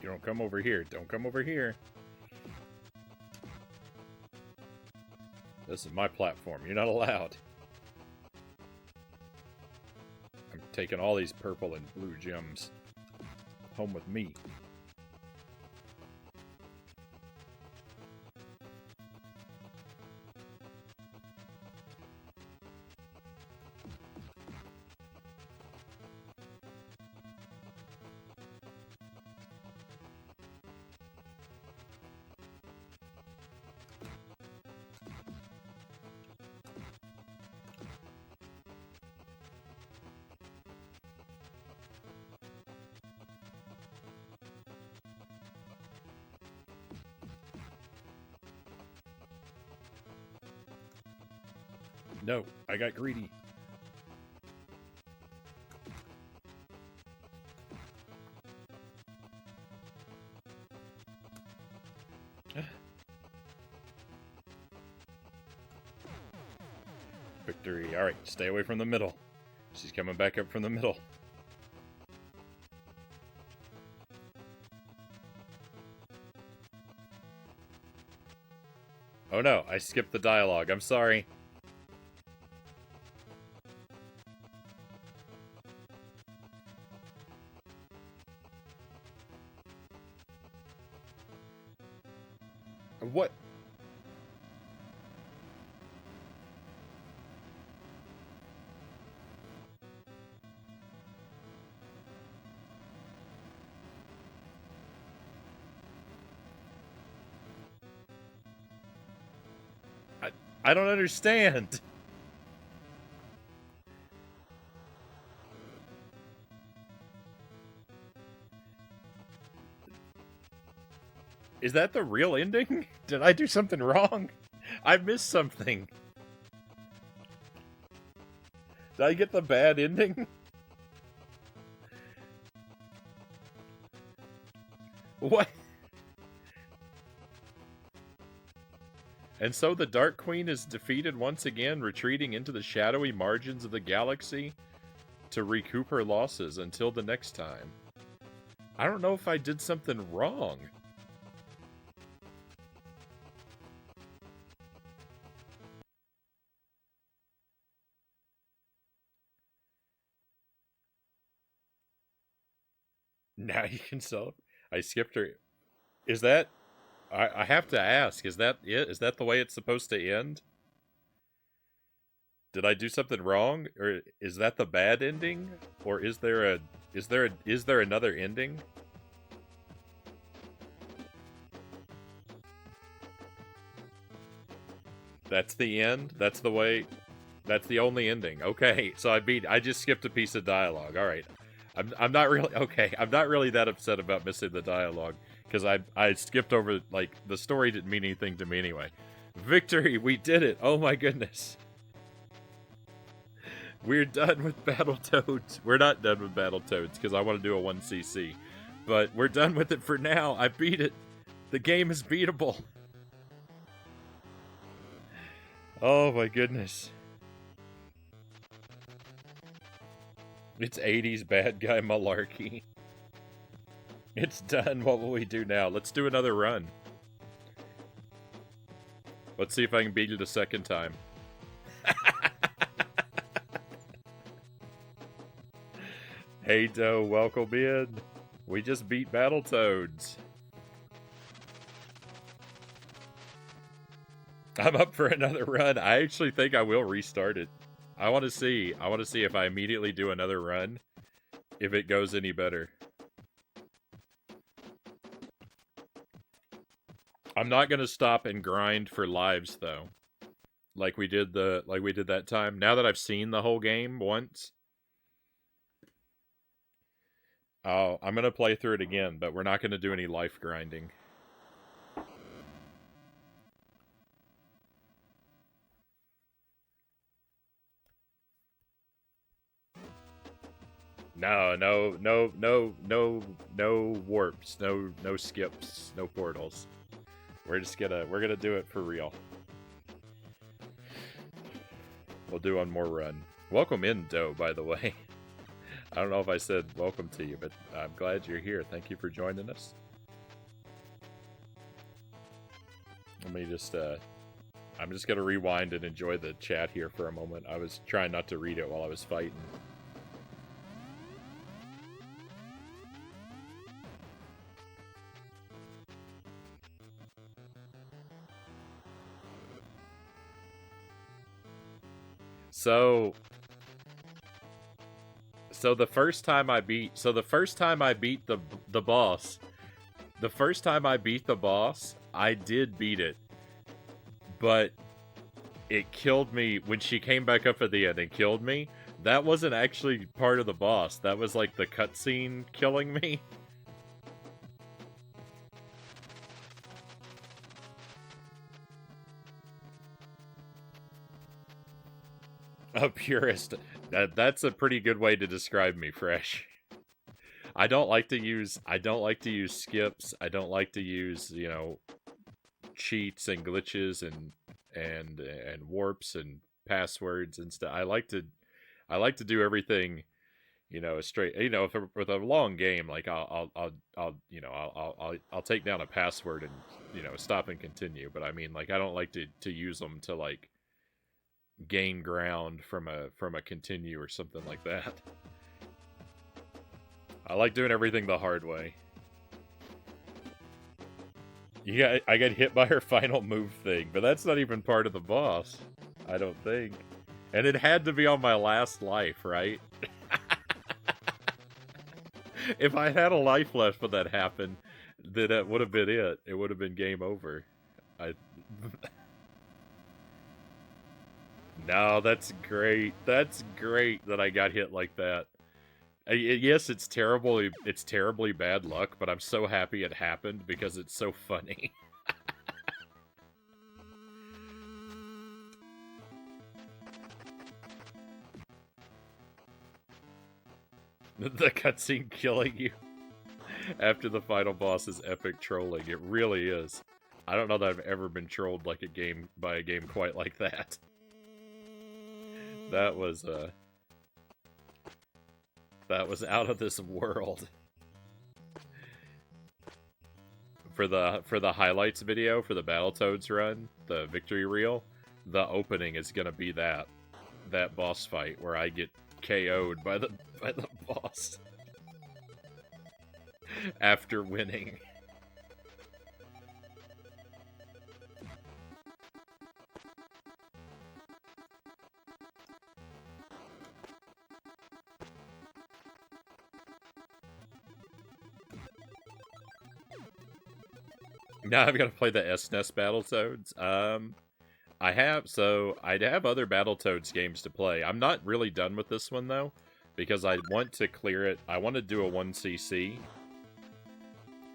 Speaker 1: You don't come over here. Don't come over here. This is my platform. You're not allowed. I'm taking all these purple and blue gems home with me. No, I got greedy. Victory. Alright, stay away from the middle. She's coming back up from the middle. Oh no, I skipped the dialogue. I'm sorry. What? I don't understand. Is that the real ending? Did I do something wrong? I missed something. Did I get the bad ending? What? And so the Dark Queen is defeated once again, retreating into the shadowy margins of the galaxy to recoup her losses until the next time. I don't know if I did something wrong. Now you can celebrate. I skipped her. Is that... I have to ask, is that it? Is that the way it's supposed to end? Did I do something wrong? Or is that the bad ending? Or is there another ending? That's the end? That's the way... That's the only ending. Okay, so I just skipped a piece of dialogue. All right. I'm not really... Okay, I'm not really that upset about missing the dialogue. Because I skipped over... Like, the story didn't mean anything to me anyway. Victory! We did it! Oh my goodness. We're done with Battletoads. We're not done with Battletoads, because I want to do a 1cc. But we're done with it for now. I beat it. The game is beatable. Oh my goodness. It's 80s bad guy malarkey. It's done. What will we do now? Let's do another run. Let's see if I can beat it a second time. Hey Doe, welcome in. We just beat Battletoads. I'm up for another run. I actually think I will restart it. I want to see if I immediately do another run, if it goes any better. I'm not gonna stop and grind for lives though, like we did that time. Now that I've seen the whole game once, oh, I'm gonna play through it again, but we're not gonna do any life grinding. No warps, no skips, no portals. We're gonna do it for real. We'll do one more run. Welcome in, Doe, by the way. I don't know if I said welcome to you, but I'm glad you're here. Thank you for joining us. Let me just, I'm just gonna rewind and enjoy the chat here for a moment. I was trying not to read it while I was fighting. So the first time I beat the boss, I did beat it, but it killed me when she came back up at the end and killed me. That wasn't actually part of the boss. That was like the cutscene killing me. A purist. That's a pretty good way to describe me, Fresh. I don't like to use skips. I don't like to use, you know, cheats and glitches and warps and passwords and stuff. I like to do everything, you know, straight. You know, with a long game, like I'll take down a password and, you know, stop and continue. But I mean, like, I don't like to use them to, like, gain ground from a continue or something like that. I like doing everything the hard way. I got hit by her final move thing, but that's not even part of the boss, I don't think. And it had to be on my last life, right? If I had a life left when that happened, then that would have been it. It would have been game over. No, that's great. That's great that I got hit like that. Yes, it's terribly bad luck, but I'm so happy it happened because it's so funny. The cutscene killing you after the final boss is epic trolling. It really is. I don't know that I've ever been trolled like by a game quite like that. That was out of this world. For the highlights video for the Battletoads run, the victory reel, the opening is gonna be that boss fight where I get KO'd by the boss after winning. Now I've got to play the SNES Battletoads. I have other Battletoads games to play. I'm not really done with this one though, because I want to clear it. I want to do a 1cc,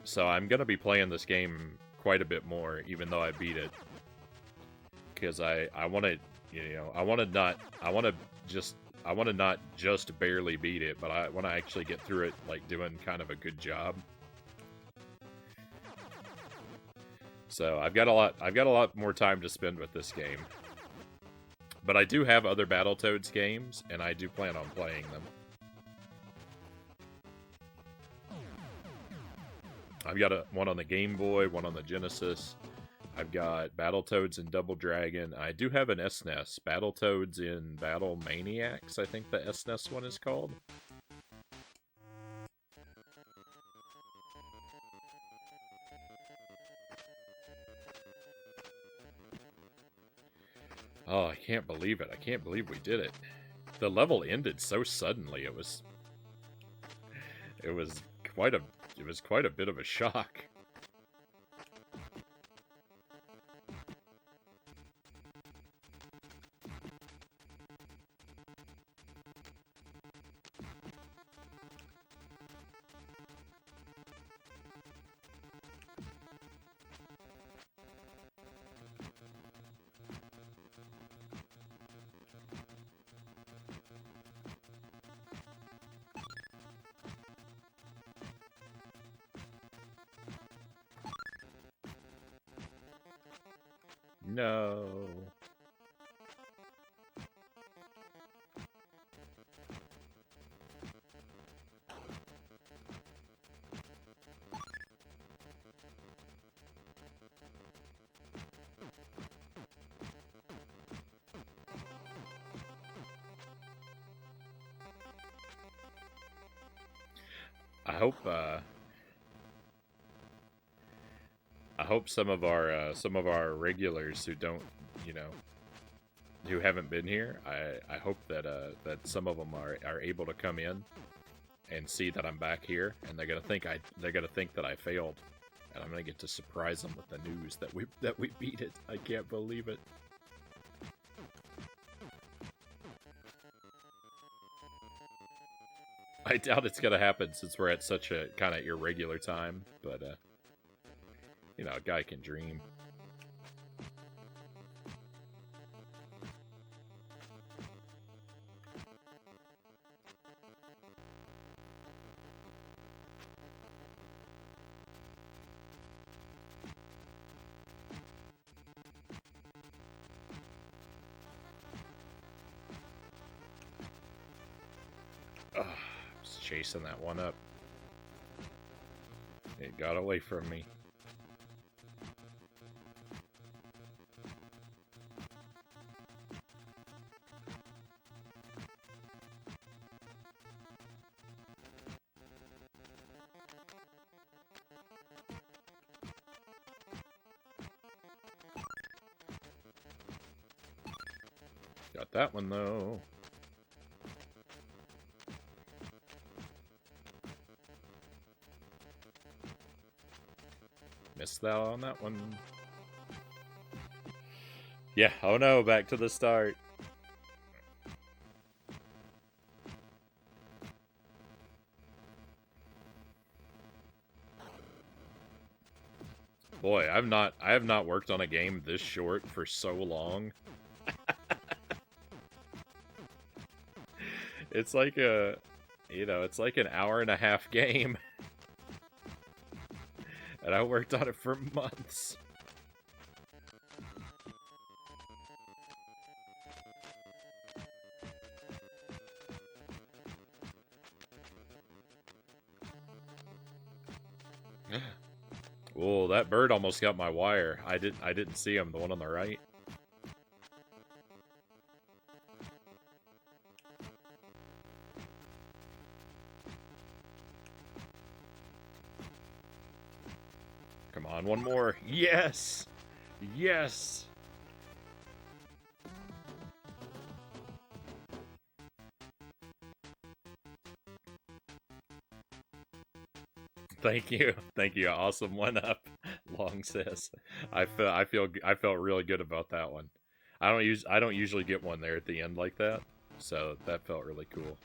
Speaker 1: so I'm gonna be playing this game quite a bit more, even though I beat it, because I want to, I want to not just barely beat it, but I want to actually get through it like doing kind of a good job. So I've got a lot more time to spend with this game. But I do have other Battletoads games, and I do plan on playing them. I've got one on the Game Boy, one on the Genesis. I've got Battletoads and Double Dragon. I do have an SNES, Battletoads in Battle Maniacs, I think the SNES one is called. Oh, I can't believe it. I can't believe we did it. The level ended so suddenly. It was quite a bit of a shock. No. I hope some of our regulars who don't, who haven't been here, I hope that that some of them are able to come in and see that I'm back here, and they're gonna think that I failed, and I'm gonna get to surprise them with the news that we beat it. I can't believe it. I doubt it's gonna happen since we're at such a kind of irregular time, but a guy can dream. Just chasing that one up. It got away from me. Got that one though. Missed that on that one. Yeah, oh no, back to the start. Boy, I have not worked on a game this short for so long. It's like it's like an hour and a half game. And I worked on it for months. Oh, that bird almost got my wire. I didn't see him, the one on the right. Come on, one more. Yes! Yes! Thank you. Thank you. Awesome one up. Long says. I felt really good about that one. I don't usually get one there at the end like that, so that felt really cool.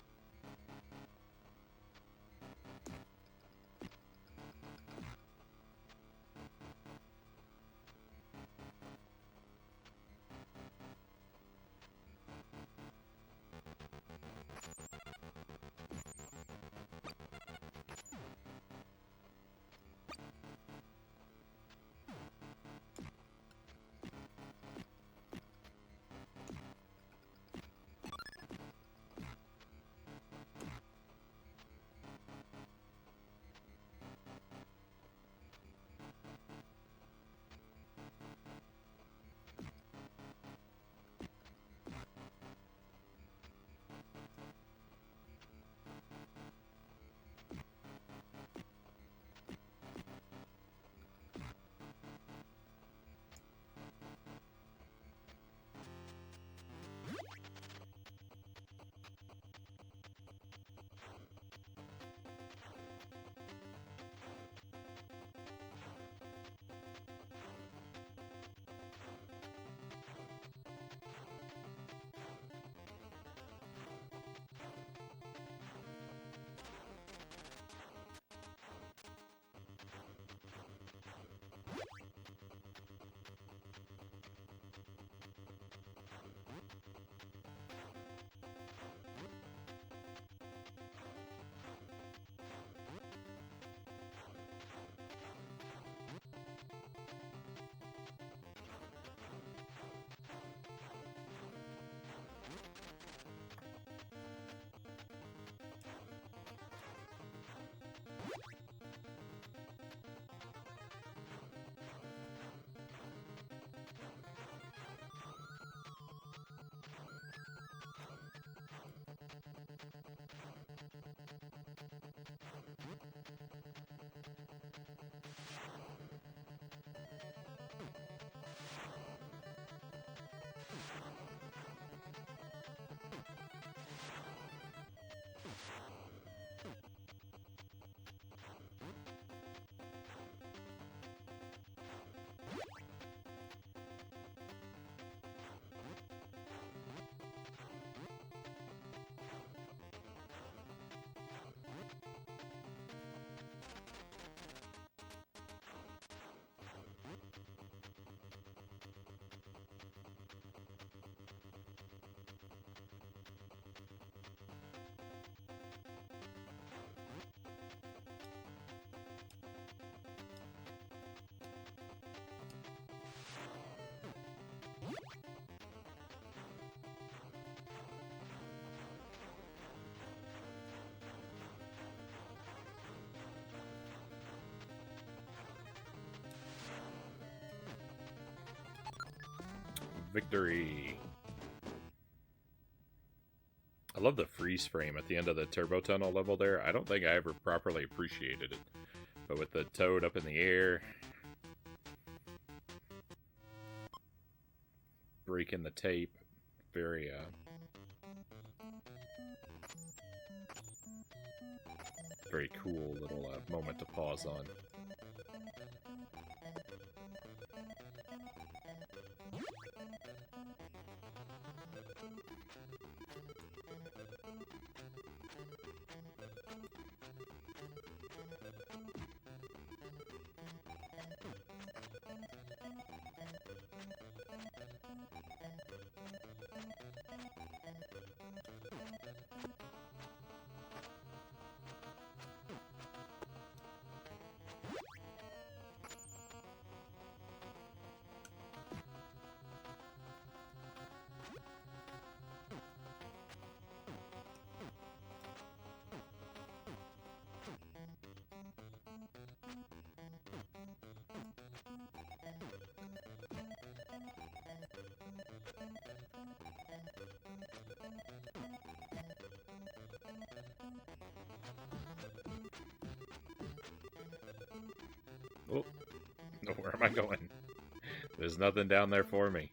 Speaker 1: Victory! I love the freeze frame at the end of the turbo tunnel level there. I don't think I ever properly appreciated it. But with the toad up in the air, breaking the tape, very very cool little moment to pause on. Oh, where am I going? There's nothing down there for me.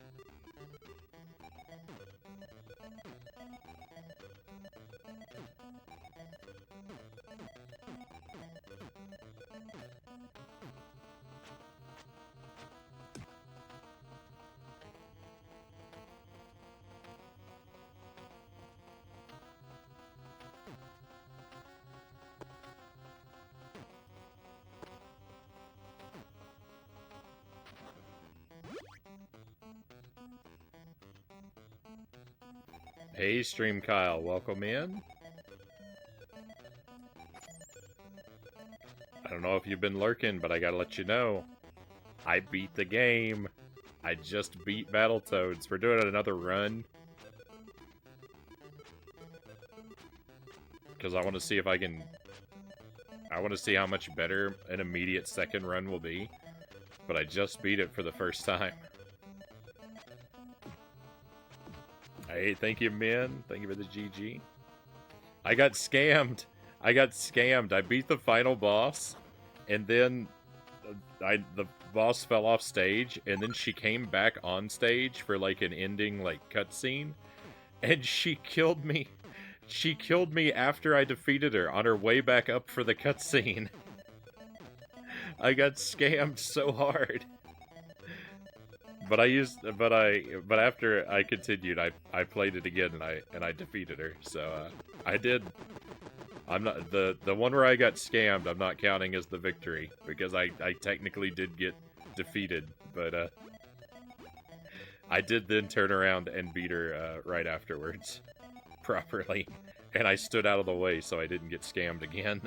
Speaker 1: Hey, Stream Kyle, welcome in. I don't know if you've been lurking, but I gotta let you know. I beat the game. I just beat Battletoads. We're doing another run. Because I want to see if I can... I want to see how much better an immediate second run will be. But I just beat it for the first time. Hey, thank you, Min. Thank you for the GG. I got scammed. I got scammed. I beat the final boss, and then the boss fell off stage, and then she came back on stage for like an ending like cutscene, and she killed me. She killed me after I defeated her on her way back up for the cutscene. I got scammed so hard. But after I continued, I played it again and I defeated her. So I did. I'm not the one where I got scammed. I'm not counting as the victory because I technically did get defeated, but I did then turn around and beat her right afterwards, properly, and I stood out of the way so I didn't get scammed again.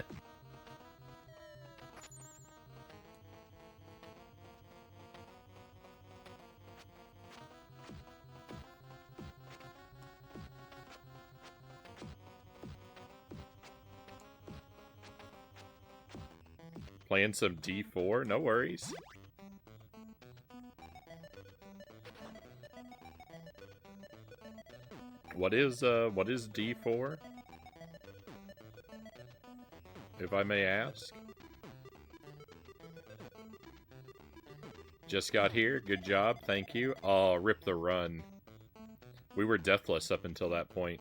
Speaker 1: Playing some D4? No worries. What is D4? If I may ask. Just got here. Good job. Thank you. Oh, rip the run. We were deathless up until that point.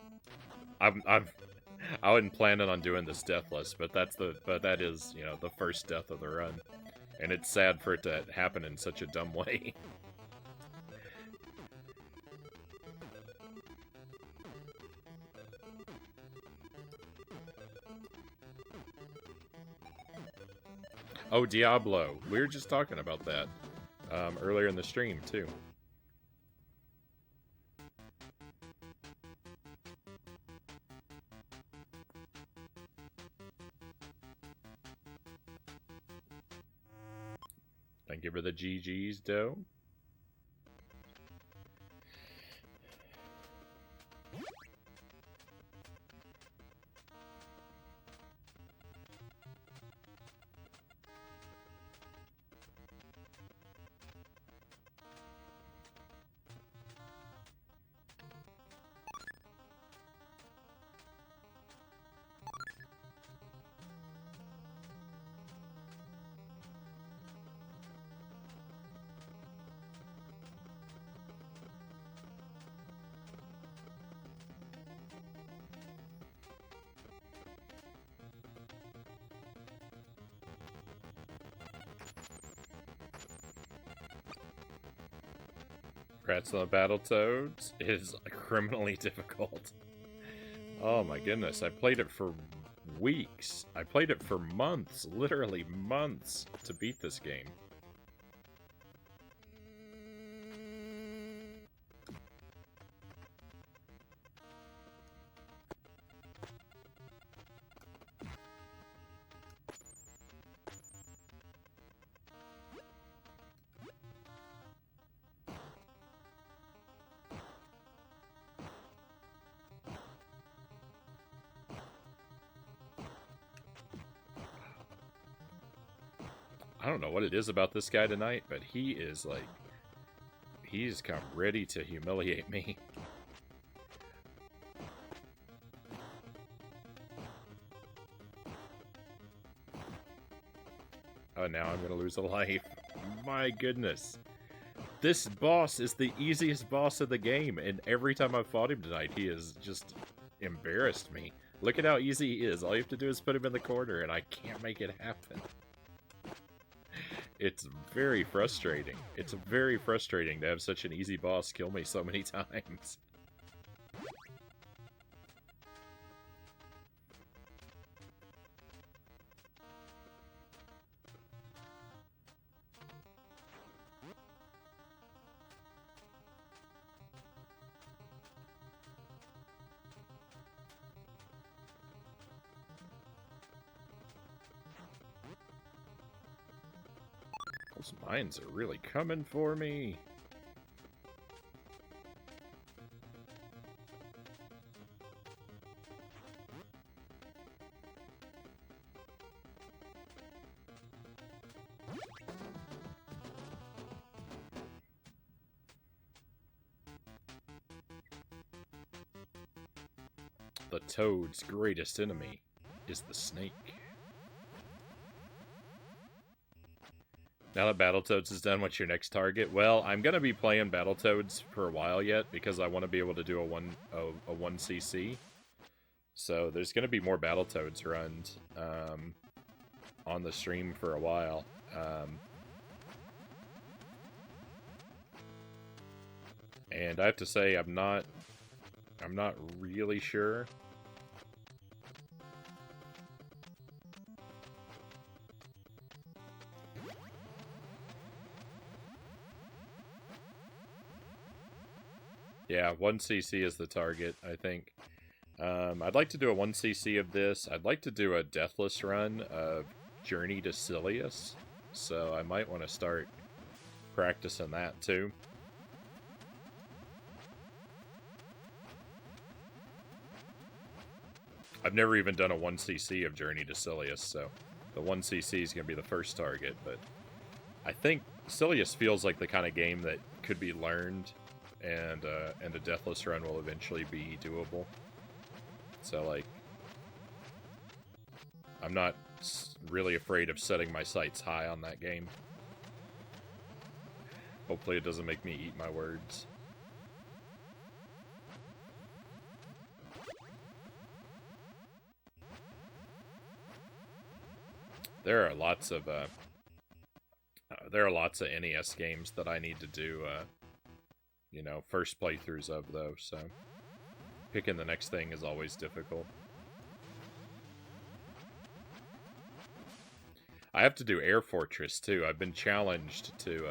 Speaker 1: I wasn't planning on doing this deathless, but that is, you know, the first death of the run. And it's sad for it to happen in such a dumb way. Oh, Diablo. We were just talking about that earlier in the stream, too. Thank you for the GG's, Doe. Congrats on the Battletoads. It is criminally difficult. Oh my goodness, I played it for weeks. I played it for months, literally months, to beat this game. I don't know what it is about this guy tonight, but he is like... He's come ready to humiliate me. Oh, now I'm gonna lose a life. My goodness. This boss is the easiest boss of the game, and every time I've fought him tonight, he has just embarrassed me. Look at how easy he is. All you have to do is put him in the corner, and I can't make it happen. It's very frustrating. It's very frustrating to have such an easy boss kill me so many times. Those mines are really coming for me. The toad's greatest enemy is the snake. Now that Battletoads is done, what's your next target? Well, I'm going to be playing Battletoads for a while yet because I want to be able to do a 1cc. So there's going to be more Battletoads runs on the stream for a while. And I have to say, I'm not really sure. Yeah, 1cc is the target, I think. I'd like to do a 1cc of this. I'd like to do a deathless run of Journey to Silius. So I might want to start practicing that too. I've never even done a 1cc of Journey to Silius, so the 1cc is going to be the first target, but I think Silius feels like the kind of game that could be learned, and a deathless run will eventually be doable. So, like, I'm not really afraid of setting my sights high on that game. Hopefully it doesn't make me eat my words. There are lots of NES games that I need to do, you know, first playthroughs of, though, so picking the next thing is always difficult. I have to do Air Fortress, too. I've been challenged to do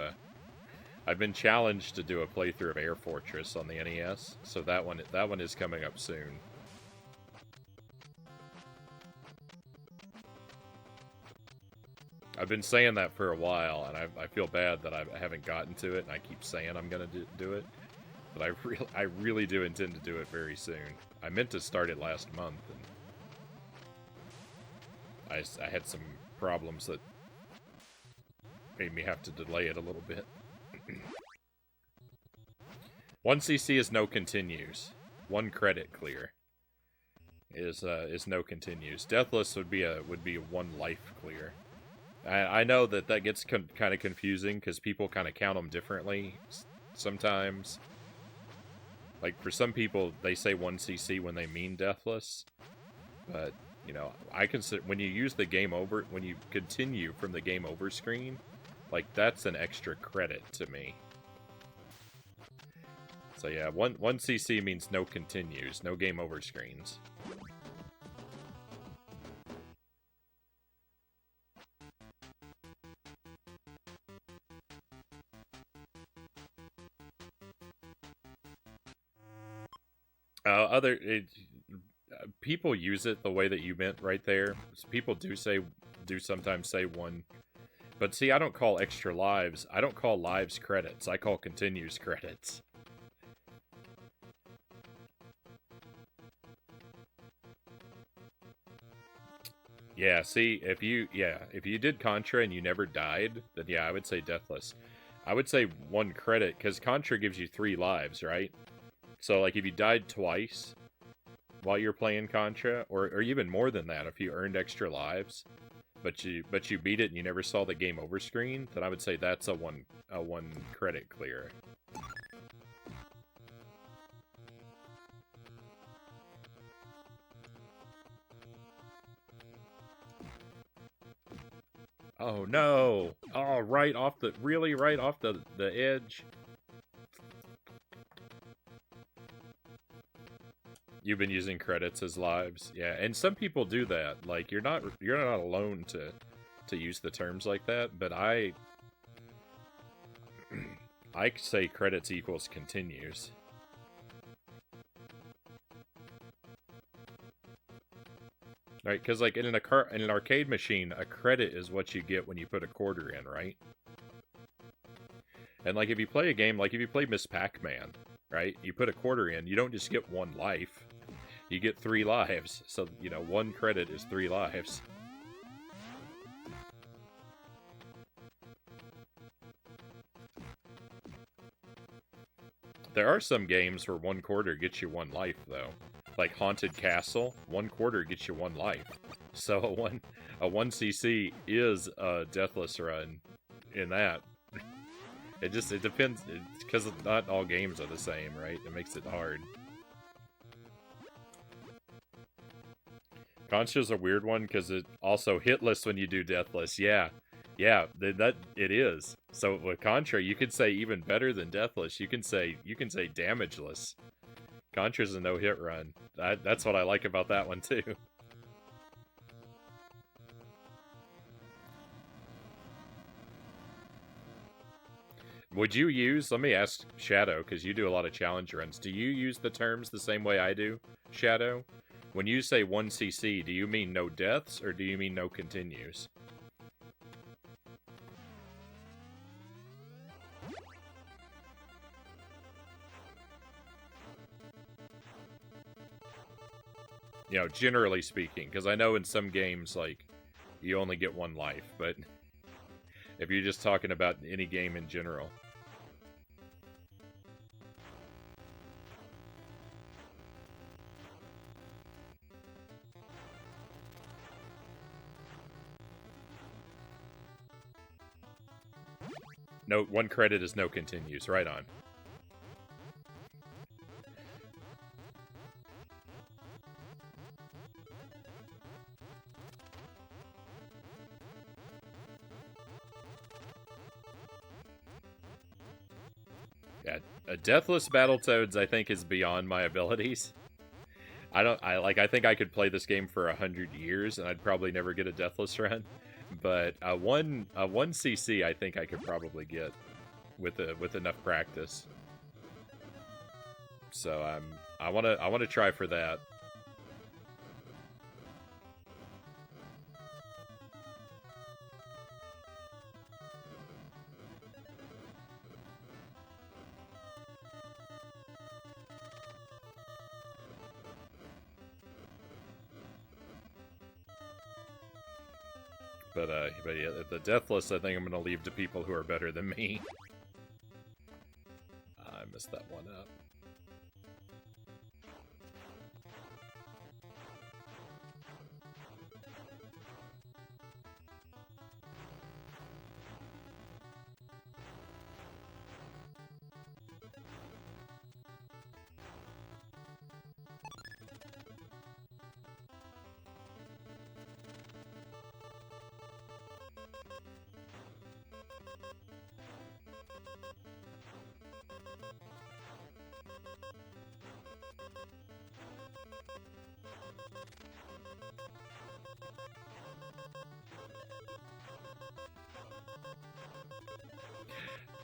Speaker 1: a playthrough of Air Fortress on the NES, so that one is coming up soon. I've been saying that for a while, and I feel bad that I haven't gotten to it, and I keep saying I'm going to do it. But I really do intend to do it very soon. I meant to start it last month, and I had some problems that made me have to delay it a little bit. 1cc is no continues. 1 credit clear is no continues. Deathless would be 1 life clear. I know that gets kind of confusing because people kind of count them differently sometimes. Like, for some people, they say 1cc when they mean deathless. But, you know, I consider when you use the game over, when you continue from the game over screen, like, that's an extra credit to me. So yeah, 1cc means no continues, no game over screens. People use it the way that you meant right there. People do sometimes say 1, but see, I don't call extra lives. I don't call lives credits. I call continues credits. Yeah, see, if you did Contra and you never died, then yeah, I would say deathless. I would say 1 credit, because Contra gives you 3 lives, right? So, like, if you died twice while you're playing Contra, or even more than that, if you earned extra lives, but you beat it and you never saw the game over screen, then I would say that's a 1 credit clear. Oh no! Oh, right off the edge. You've been using credits as lives, yeah, and some people do that. Like, you're not alone to use the terms like that, but I say credits equals continues. Right, because like in an arcade machine, a credit is what you get when you put a quarter in, right? And like if you play a game, like if you play Miss Pac-Man, right? You put a quarter in, you don't just get 1 life. You get 3 lives. So, you know, 1 credit is 3 lives. There are some games where 1 quarter gets you 1 life, though. Like Haunted Castle, 1 quarter gets you 1 life. So a 1 CC is a deathless run in that. It depends, because not all games are the same, right? It makes it hard. Concha's a weird one, because it also hitless when you do deathless. Yeah, that it is. So with Contra, you could say even better than deathless. You can say damageless. Contra's a no-hit run. That's what I like about that one, too. Would you use, let me ask Shadow, because you do a lot of challenge runs. Do you use the terms the same way I do, Shadow? When you say 1 CC, do you mean no deaths, or do you mean no continues? You know, generally speaking, because I know in some games, like, you only get 1 life, but if you're just talking about any game in general. No, 1 credit is no continues, right on. Yeah, a deathless Battletoads, I think, is beyond my abilities. I think I could play this game for 100 years, and I'd probably never get a deathless run. But a one CC, I think I could probably get with enough practice. So I wanna try for that. But yeah, the deathless, I think I'm gonna leave to people who are better than me. I messed that one up.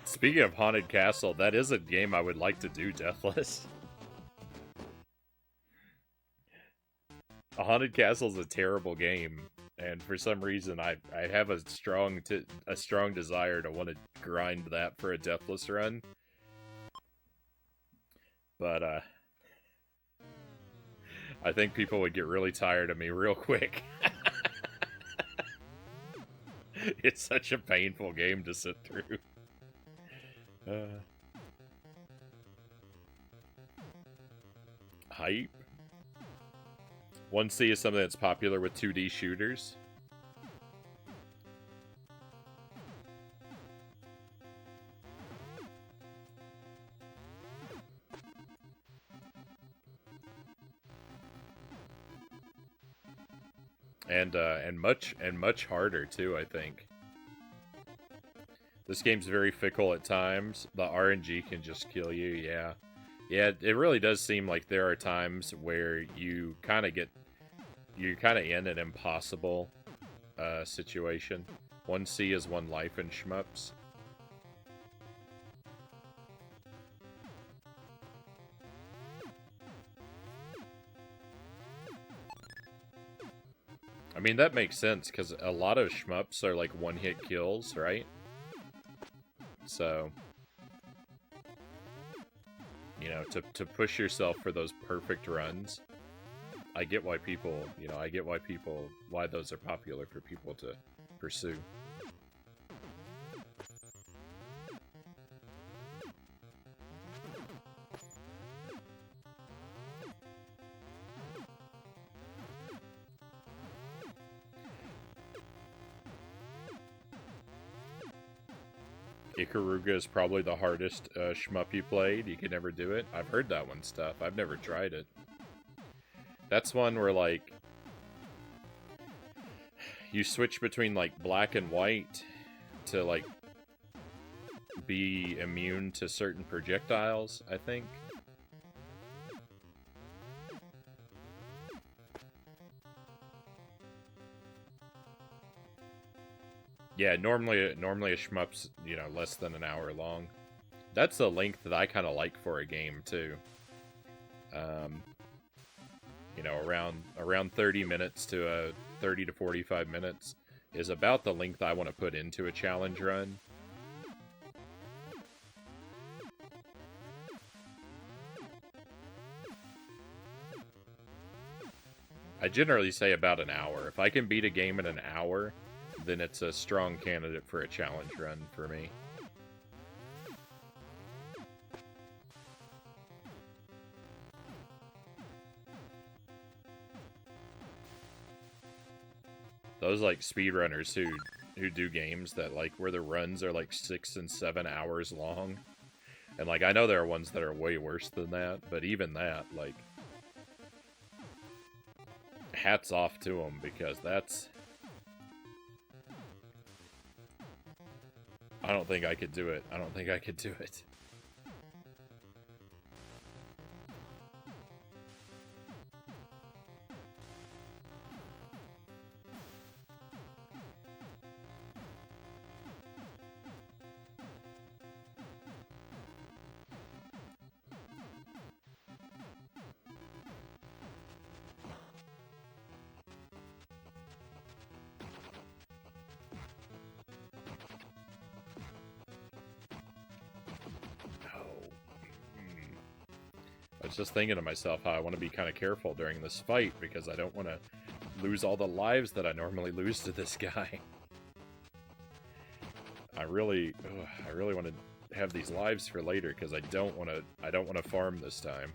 Speaker 1: Speaking of Haunted Castle, that is a game I would like to do deathless. A Haunted Castle is a terrible game, and for some reason I have a strong desire to want to grind that for a deathless run. But I think people would get really tired of me real quick. It's such a painful game to sit through. Hype. 1C is something that's popular with 2D shooters. And much harder too, I think. This game's very fickle at times. The RNG can just kill you, yeah. Yeah, it really does seem like there are times where you're kind of in an impossible situation. 1C is 1 life in shmups. I mean, that makes sense, because a lot of shmups are like 1-hit kills, right? So, You know, to push yourself for those perfect runs. I get why people, you know, why those are popular for people to pursue. Ikaruga is probably the hardest shmup you played. You could never do it. I've heard that one stuff. I've never tried it. That's one where, like, you switch between, like, black and white to, like, be immune to certain projectiles, I think. Yeah, normally a shmup's, you know, less than an hour long. That's the length that I kind of like for a game, too. You know, around 30 minutes to 30 to 45 minutes is about the length I want to put into a challenge run. I generally say about an hour. If I can beat a game in an hour, then it's a strong candidate for a challenge run for me. Those, like, speedrunners who do games that, like, where the runs are, like, 6 and 7 hours long. And, like, I know there are ones that are way worse than that, but even that, like, hats off to them, because that's... I don't think I could do it. I don't think I could do it. I was just thinking to myself how I want to be kind of careful during this fight, because I don't want to lose all the lives that I normally lose to this guy. I really want to have these lives for later, because I don't want to farm this time.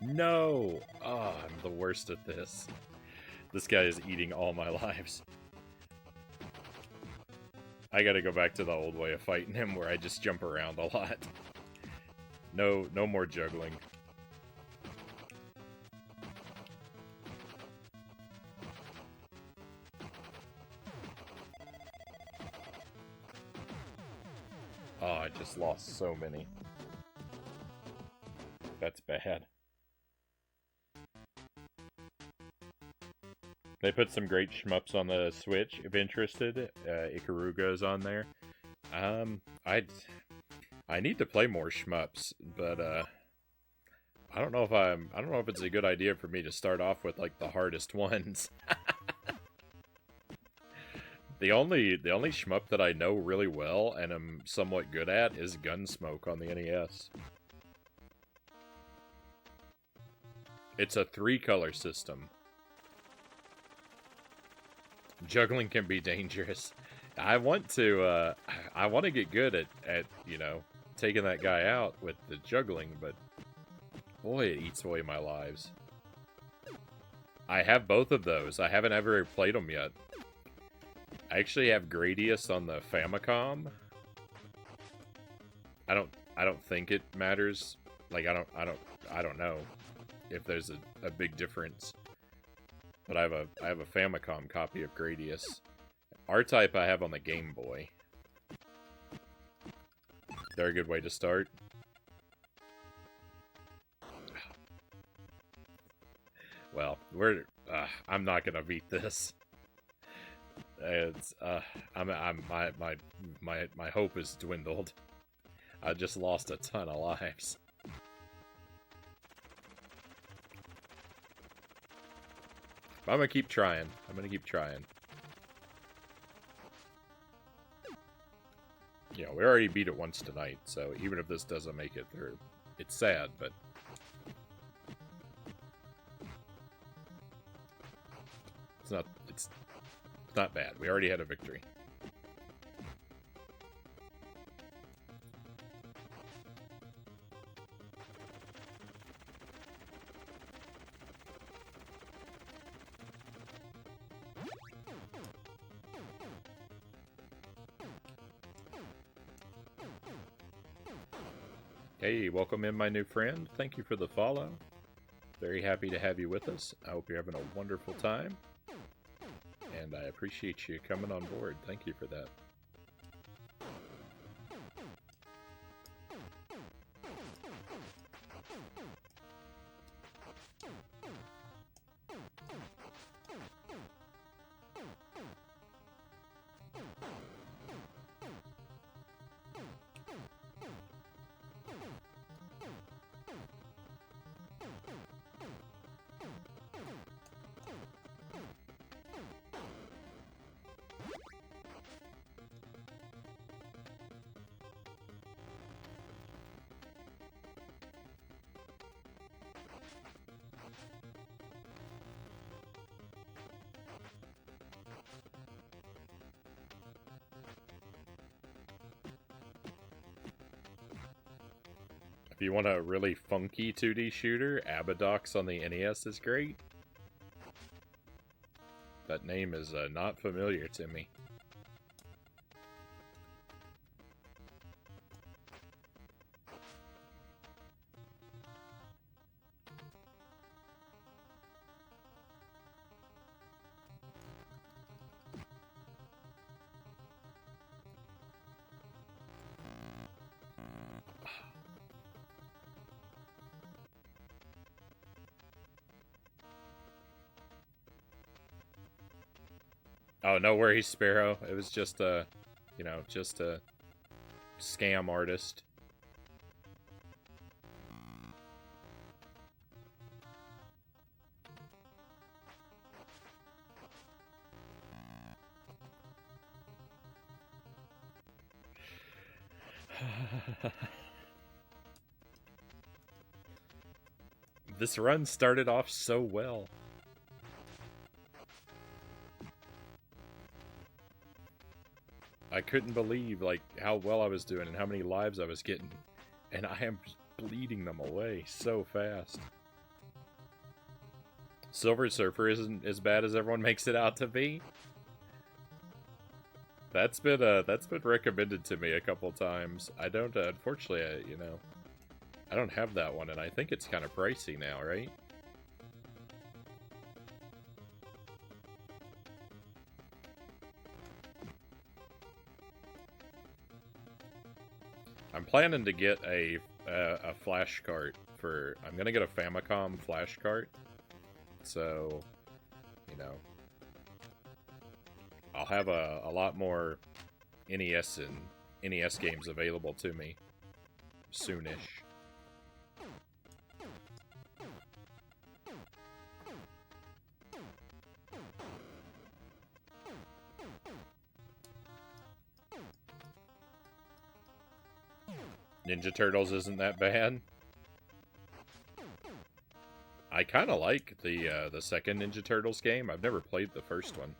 Speaker 1: No! Oh, I'm the worst at this. This guy is eating all my lives. I gotta go back to the old way of fighting him, where I just jump around a lot. No more juggling. Oh, I just lost so many. That's bad. They put some great shmups on the Switch. If interested, Ikaruga's on there. I need to play more shmups, but I don't know if it's a good idea for me to start off with, like, the hardest ones. The only shmup that I know really well and am somewhat good at is Gunsmoke on the NES. It's a 3-color system. Juggling can be dangerous. I want to get good at, you know, taking that guy out with the juggling, but boy, it eats away my lives. I have both of those. I haven't ever played them yet. I actually have Gradius on the Famicom. I don't think it matters. Like, I don't I don't know if there's a big difference. But I have a Famicom copy of Gradius. R-Type I have on the Game Boy. Very good way to start. Well, I'm not gonna beat this. It's my hope is dwindled. I just lost a ton of lives. But I'm gonna keep trying. You know, we already beat it once tonight, so even if this doesn't make it through, it's sad, but it's not bad. We already had a victory. Hey, welcome in, my new friend. Thank you for the follow. Very happy to have you with us. I hope you're having a wonderful time. And I appreciate you coming on board. Thank you for that. If you want a really funky 2D shooter, Abadox on the NES is great. That name is not familiar to me. Oh, no worries, Sparrow. It was just a, you know, just a scam artist. This run started off so well. I couldn't believe, like, how well I was doing and how many lives I was getting. And I am just bleeding them away so fast. Silver Surfer isn't as bad as everyone makes it out to be. That's been recommended to me a couple times. I don't, unfortunately, you know, I don't have that one, and I think it's kind of pricey now, right? I'm planning to get a flash cart for... I'm gonna get a Famicom flash cart. So, you know, I'll have a lot more NES and NES games available to me soonish. Ninja Turtles isn't that bad. I kind of like the second Ninja Turtles game. I've never played the first one.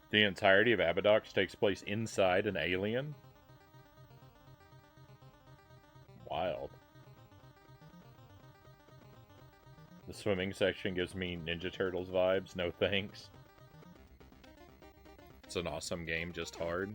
Speaker 1: The entirety of Abadox takes place inside an alien? Wild. The swimming section gives me Ninja Turtles vibes. No thanks. It's an awesome game, just hard.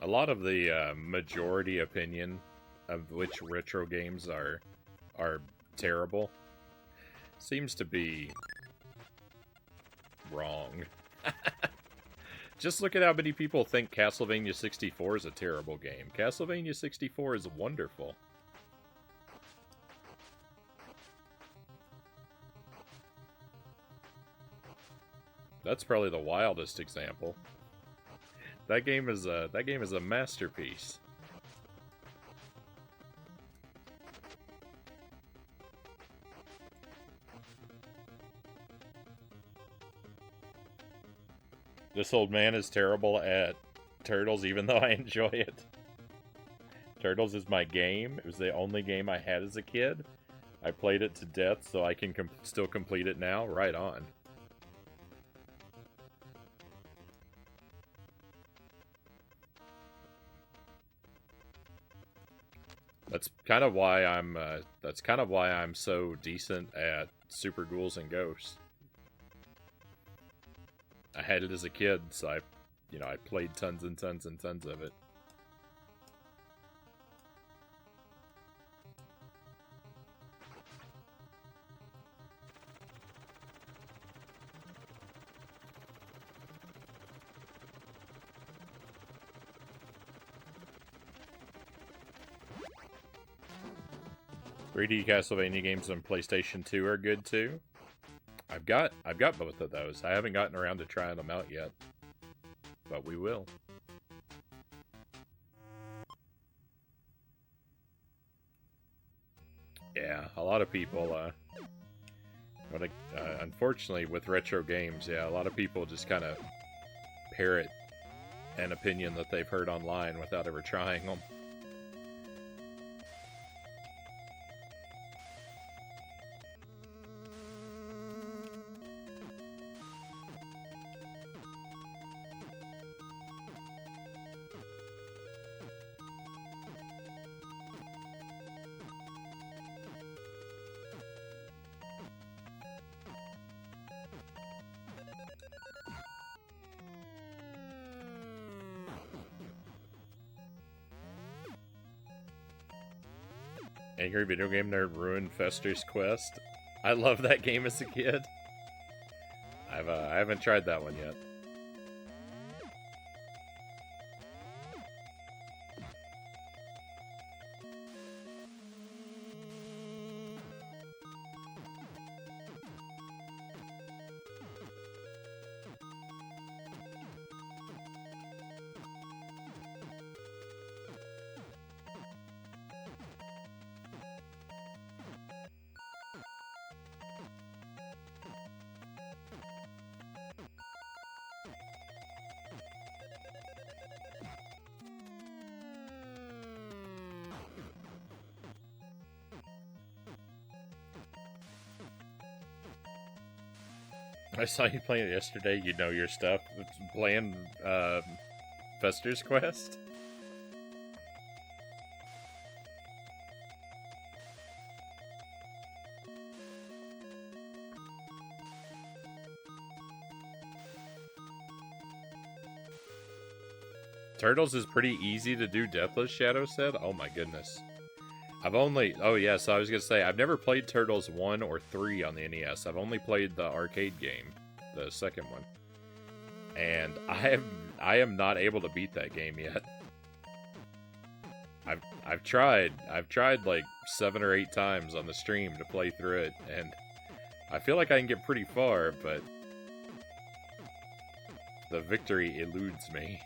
Speaker 1: A lot of the majority opinion of which retro games are terrible seems to be wrong. Just look at how many people think Castlevania 64 is a terrible game. Castlevania 64 is wonderful. That's probably the wildest example. That game is a masterpiece. This old man is terrible at Turtles, even though I enjoy it. Turtles is my game. It was the only game I had as a kid. I played it to death, so I can still complete it now. Right on. That's kind of why I'm so decent at Super Ghouls and Ghosts. I had it as a kid, so I played tons and tons and tons of it. "3D Castlevania games on PlayStation 2 are good too." I've got both of those. I haven't gotten around to trying them out yet, but we will. Yeah, a lot of people. Unfortunately, with retro games, yeah, a lot of people just kind of parrot an opinion that they've heard online without ever trying them. Angry Video Game Nerd ruined Fester's Quest. I love that game as a kid. I haven't tried that one yet. I saw you playing it yesterday. You know your stuff. Playing Fester's Quest. Turtles is pretty easy to do, Deathless Shadow said. Oh my goodness. Oh yes, I was gonna say, I've never played Turtles 1 or 3 on the NES. I've only played the arcade game, the second one. And I am not able to beat that game yet. I've tried like 7 or 8 times on the stream to play through it, and I feel like I can get pretty far, but the victory eludes me.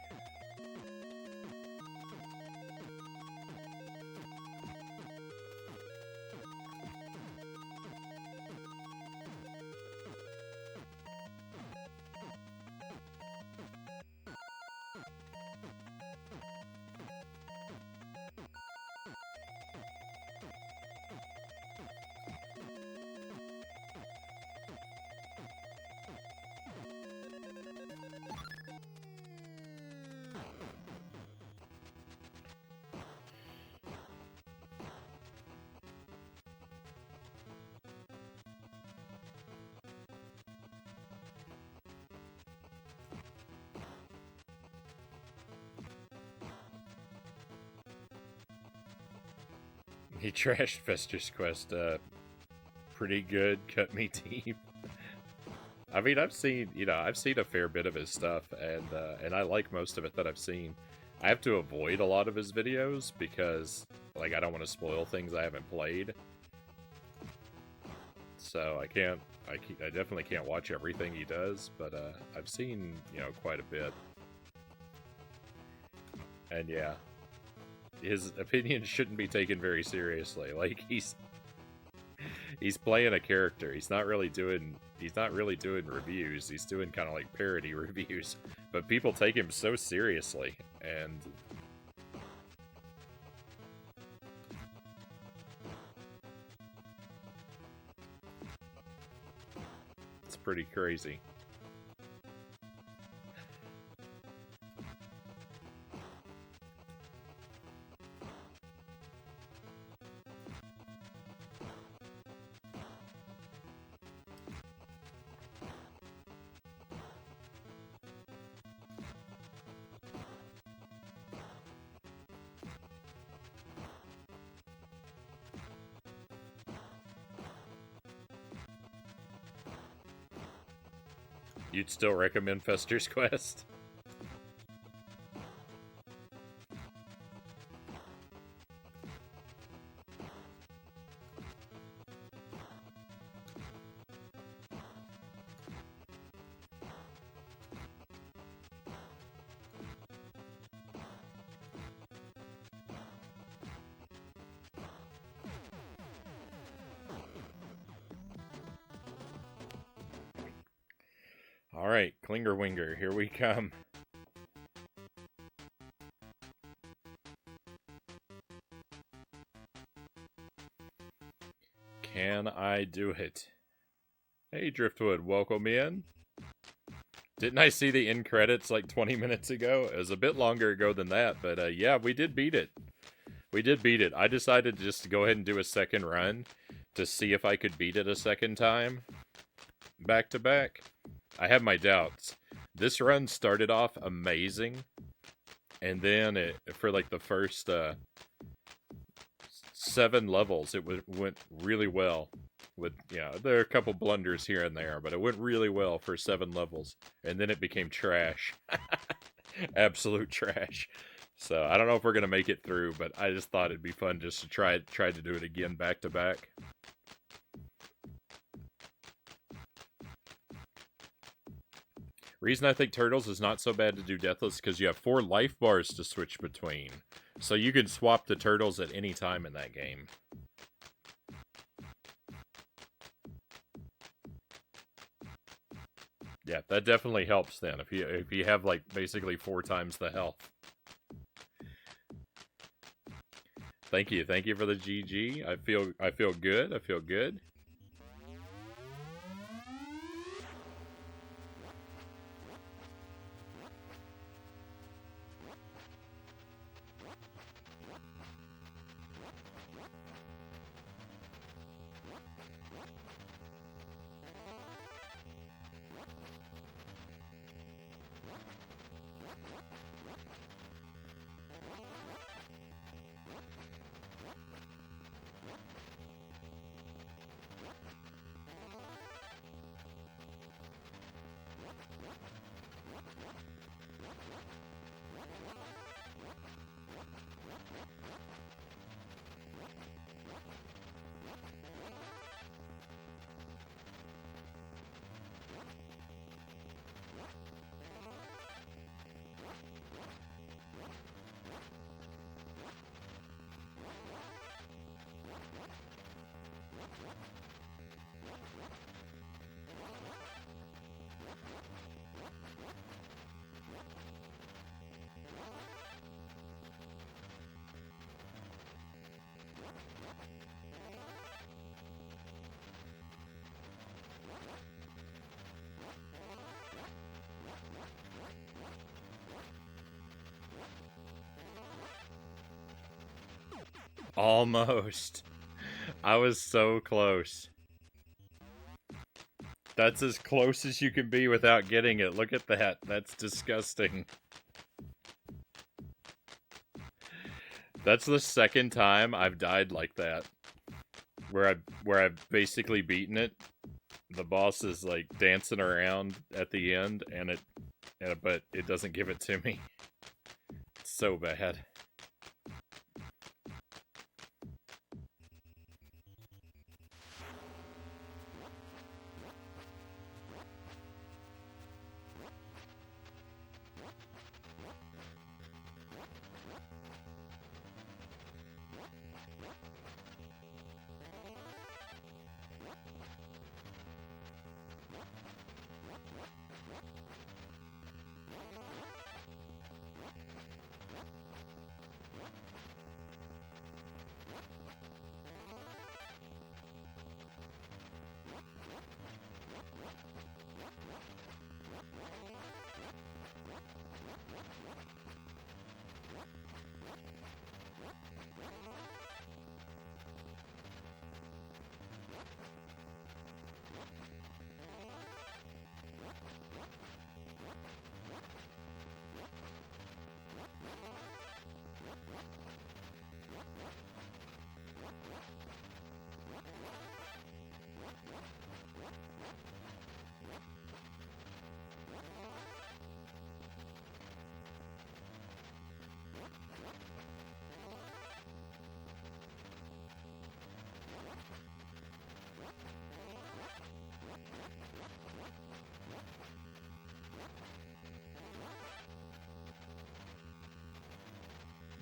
Speaker 1: He trashed Fester's Quest. Pretty good. Cut me deep. I mean, I've seen a fair bit of his stuff, and I like most of it that I've seen. I have to avoid a lot of his videos because, like, I don't want to spoil things I haven't played. So I definitely can't watch everything he does, but I've seen, quite a bit. And yeah, his opinions shouldn't be taken very seriously. Like, he's playing a character. He's not really doing reviews. He's doing kind of like parody reviews. But people take him so seriously, and it's pretty crazy. You'd still recommend Fester's Quest? Alright, Klinger Winger, here we come. Can I do it? Hey, Driftwood, welcome in. Didn't I see the end credits like 20 minutes ago? It was a bit longer ago than that, but yeah, we did beat it. We did beat it. I decided just to go ahead and do a second run to see if I could beat it a second time. Back to back. I have my doubts. This run started off amazing, and then for like the first 7 levels, it went really well. With there are a couple blunders here and there, but it went really well for 7 levels, and then it became trash, absolute trash. So I don't know if we're gonna make it through, but I just thought it'd be fun just to try to do it again back to back. Reason I think Turtles is not so bad to do Deathless because you have 4 life bars to switch between. So you can swap the Turtles at any time in that game. Yeah, that definitely helps then if you have like basically 4 times the health. Thank you for the GG. I feel good. Almost. I was so close. That's as close as you can be without getting it. Look at that. That's disgusting. That's the second time I've died like that. Where I've basically beaten it. The boss is like dancing around at the end but it doesn't give it to me. It's so bad.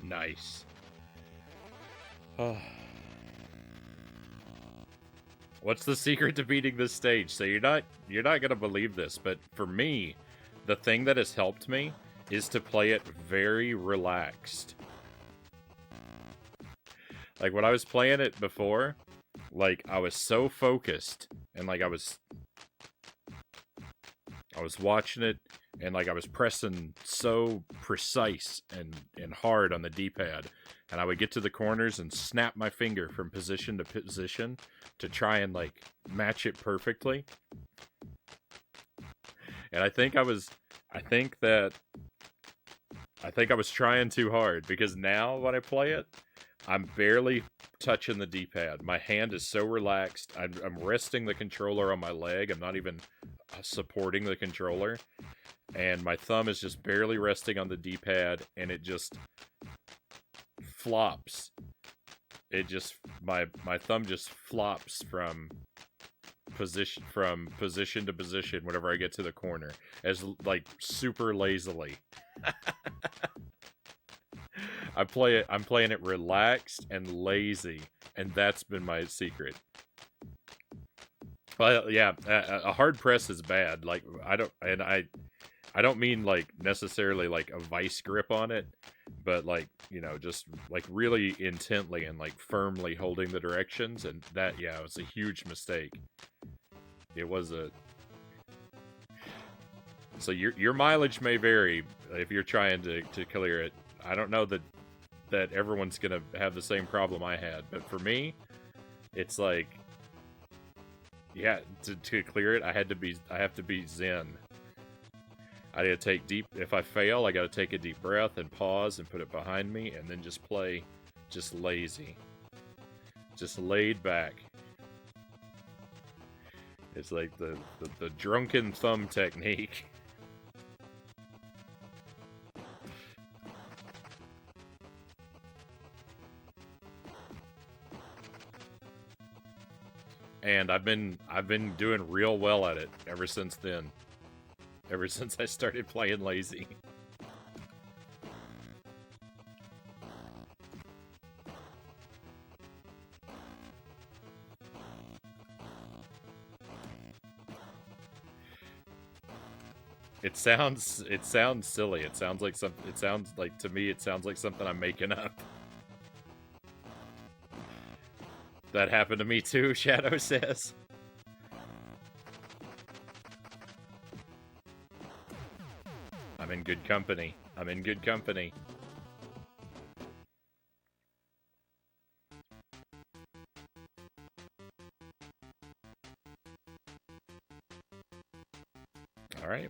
Speaker 1: Nice. What's the secret to beating this stage? So you're not gonna believe this, but for me, the thing that has helped me is to play it very relaxed. Like when I was playing it before, like I was so focused and like I was watching it and like I was pressing so precise and hard on the D-pad, and I would get to the corners and snap my finger from position to position to try and like match it perfectly. And I think I was trying too hard, because now when I play it, I'm barely touching the D-pad. My hand is so relaxed. I'm resting the controller on my leg. I'm not even supporting the controller. And my thumb is just barely resting on the D-pad, and it just flops. It just, my thumb just flops from position to position whenever I get to the corner, as like super lazily. I'm playing it relaxed and lazy, and that's been my secret. Well, yeah, a hard press is bad. Like I don't mean like necessarily like a vice grip on it, but like, you know, just like really intently and like firmly holding the directions, and that, yeah, it was a huge mistake. It was a So your mileage may vary if you're trying to clear it. I don't know that everyone's gonna have the same problem I had, but for me, it's like, yeah, to clear it, I have to be zen. I gotta take deep. If I fail, I gotta take a deep breath and pause and put it behind me, and then just play, just lazy, just laid back. It's like the drunken thumb technique. And I've been doing real well at it ever since then. Ever since I started playing lazy. It sounds silly. It sounds like to me it sounds like something I'm making up. That happened to me too, Shadow says. I'm in good company. I'm in good company.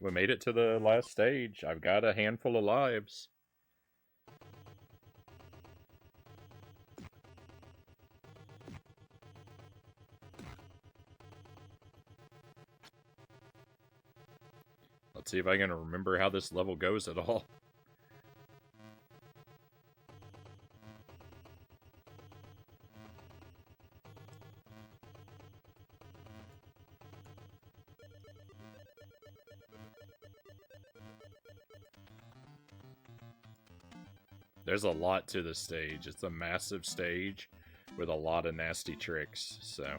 Speaker 1: we made it to the last stage. I've got a handful of lives. Let's see if I can remember how this level goes at all. There's a lot to the stage. It's a massive stage with a lot of nasty tricks, so...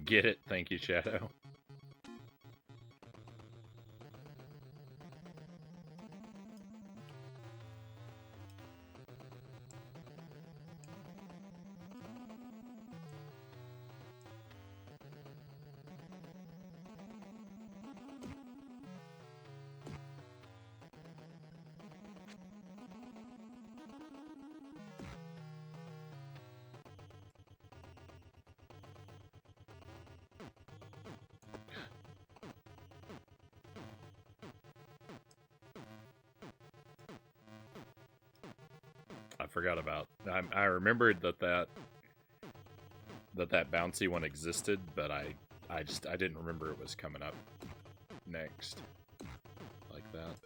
Speaker 1: Get it? Thank you, Shadow. I forgot about. I remembered that bouncy one existed, but I didn't remember it was coming up next like that.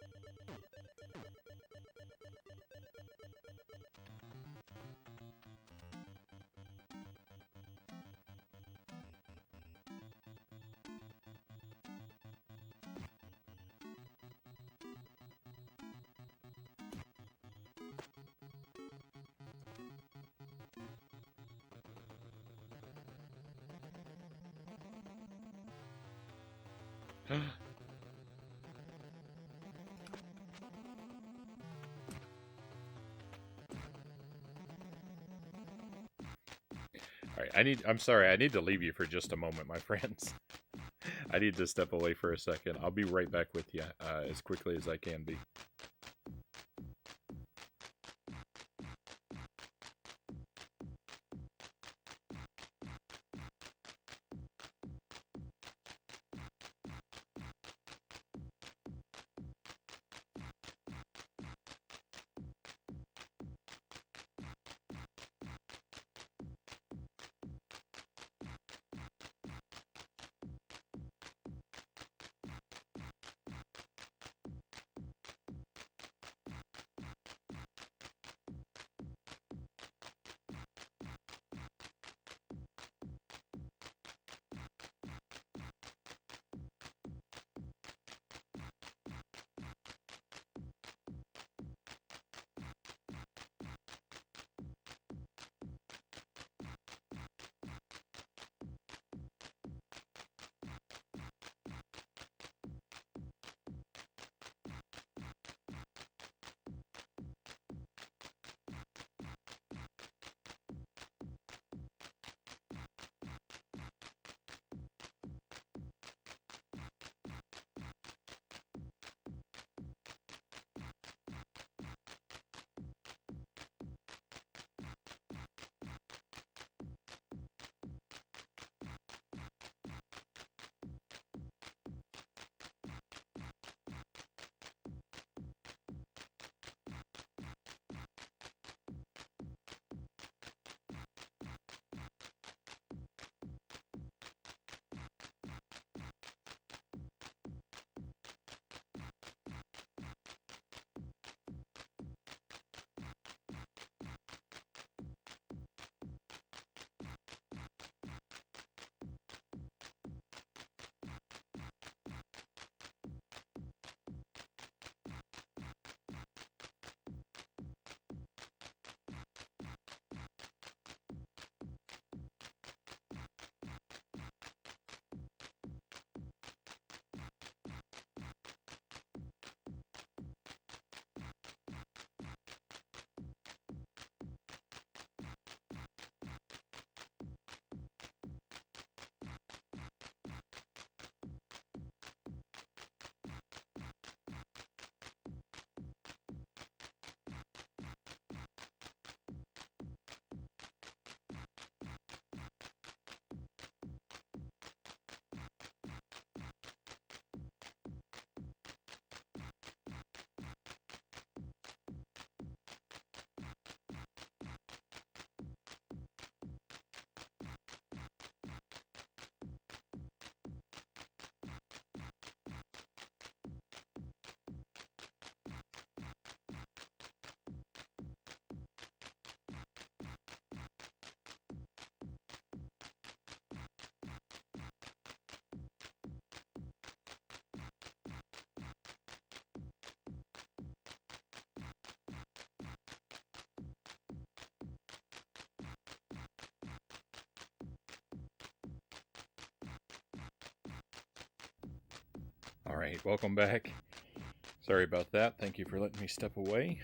Speaker 1: Alright, I'm sorry, I need to leave you for just a moment, my friends. I need to step away for a second. I'll be right back with you as quickly as I can be. Alright, welcome back. Sorry about that. Thank you for letting me step away.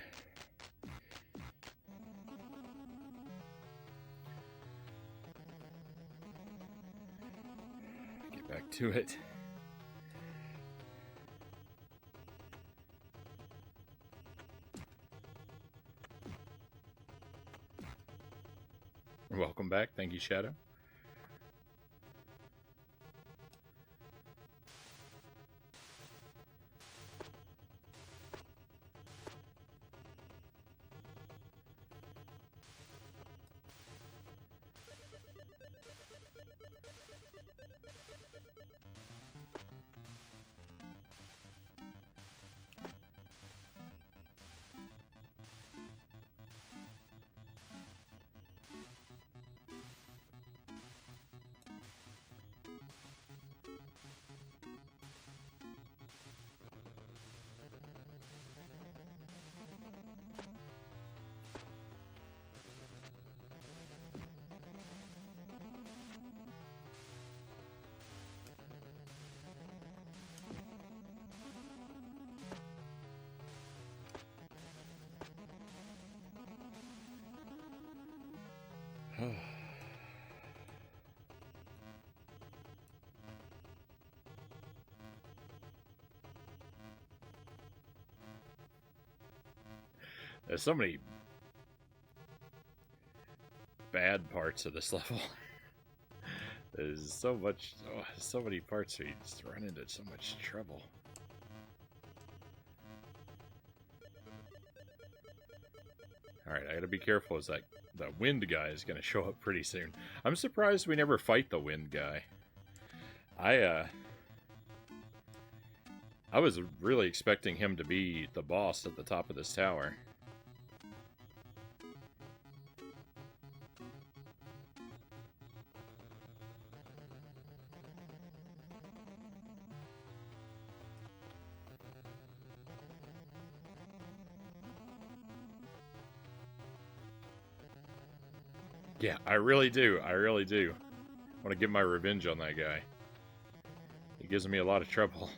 Speaker 1: Get back to it. Welcome back. Thank you, Shadow. There's so many bad parts of this level. There's so many parts where you just run into so much trouble. Alright, I gotta be careful as that the wind guy is gonna show up pretty soon. I'm surprised we never fight the wind guy. I was really expecting him to be the boss at the top of this tower. Yeah, I really do. I really do. I want to get my revenge on that guy. He gives me a lot of trouble.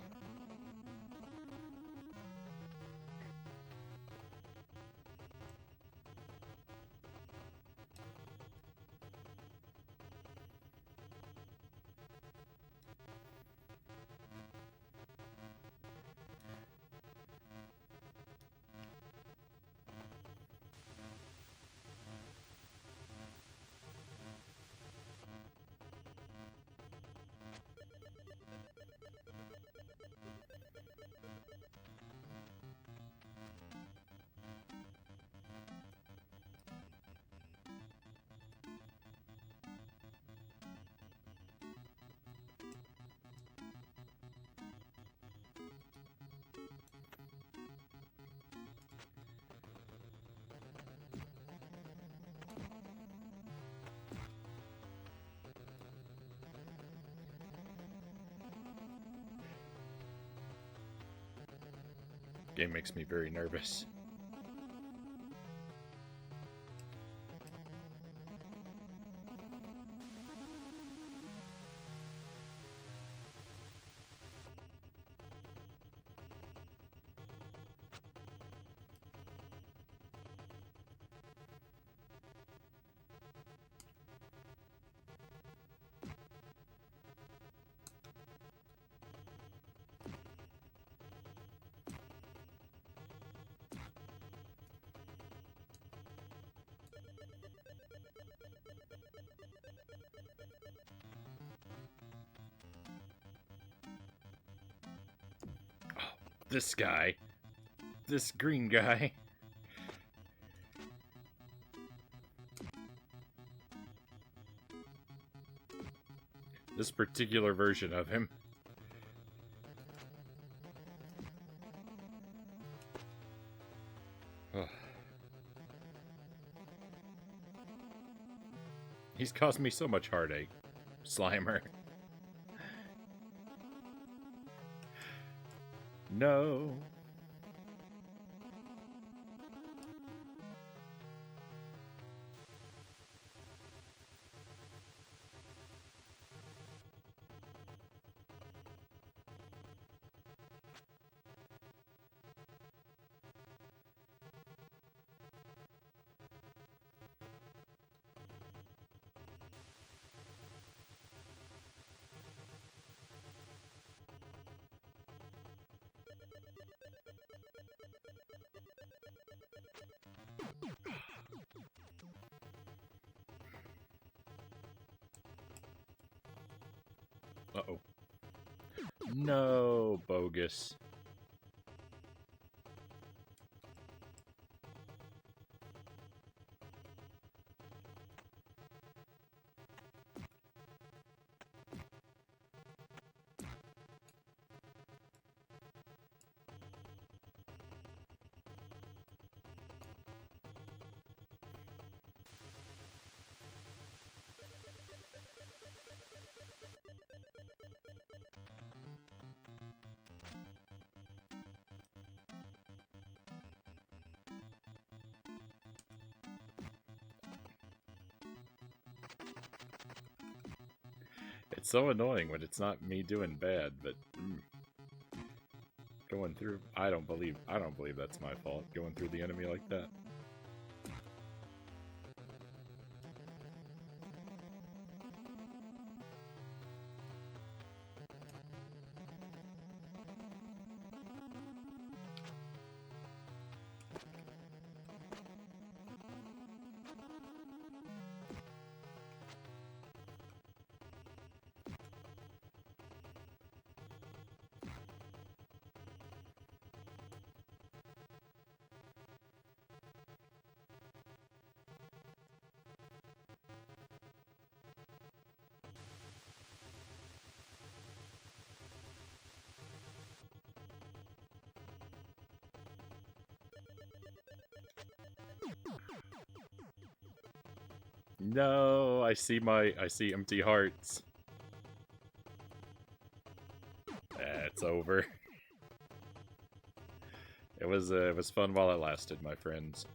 Speaker 1: Game makes me very nervous. This guy. This green guy. This particular version of him. Ugh. He's caused me so much heartache, Slimer. No. Uh-oh. No, bogus. It's so annoying when it's not me doing bad, but going through, I don't believe that's my fault, going through the enemy like that. No, I see empty hearts. It's over. It was fun while it lasted, my friends.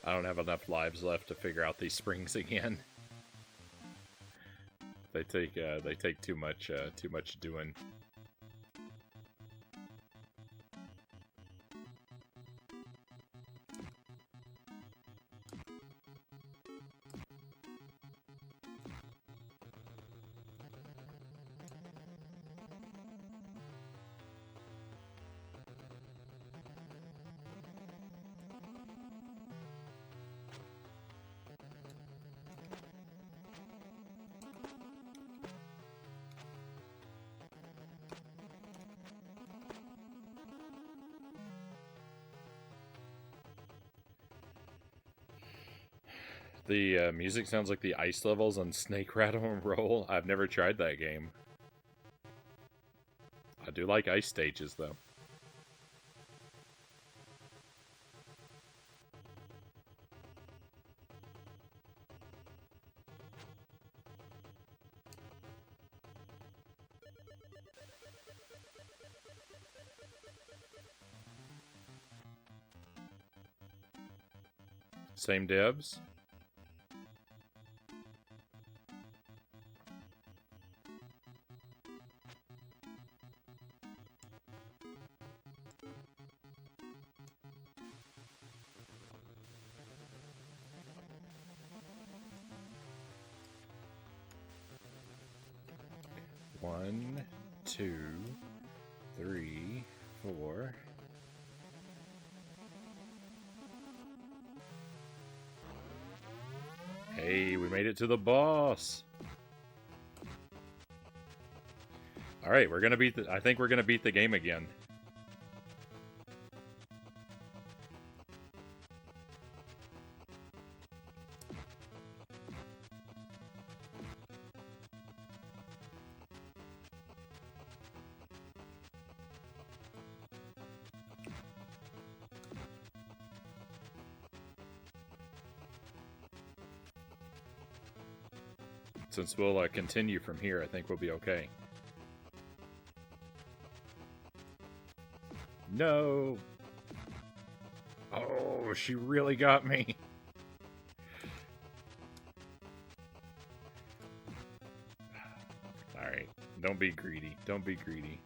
Speaker 1: I don't have enough lives left to figure out these springs again. They take too much doing. The music sounds like the ice levels on Snake Rattle and Roll. I've never tried that game. I do like ice stages, though. Same devs? One, 2, 3, 4. Hey, we made it to the boss. All right, we're gonna beat I think we're gonna beat the game again. Since we'll continue from here, I think we'll be okay. No! Oh, she really got me. Alright, don't be greedy. Don't be greedy.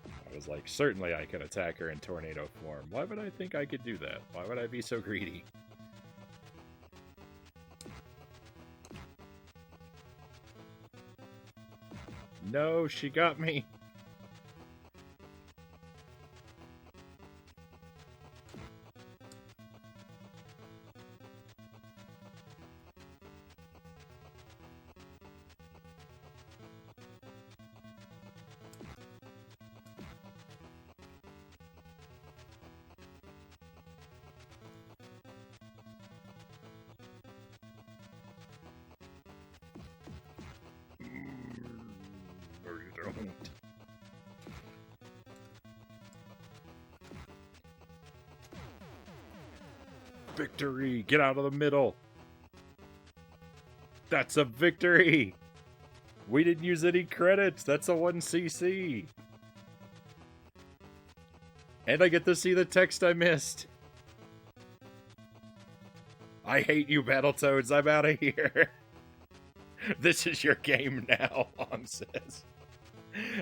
Speaker 1: I was like, certainly I can attack her in tornado form. Why would I think I could do that? Why would I be so greedy? No, she got me. No, you don't. Victory! Get out of the middle! That's a victory! We didn't use any credits! That's a 1cc! And I get to see the text I missed! I hate you, Battletoads! I'm out of here! This is your game now, Long says.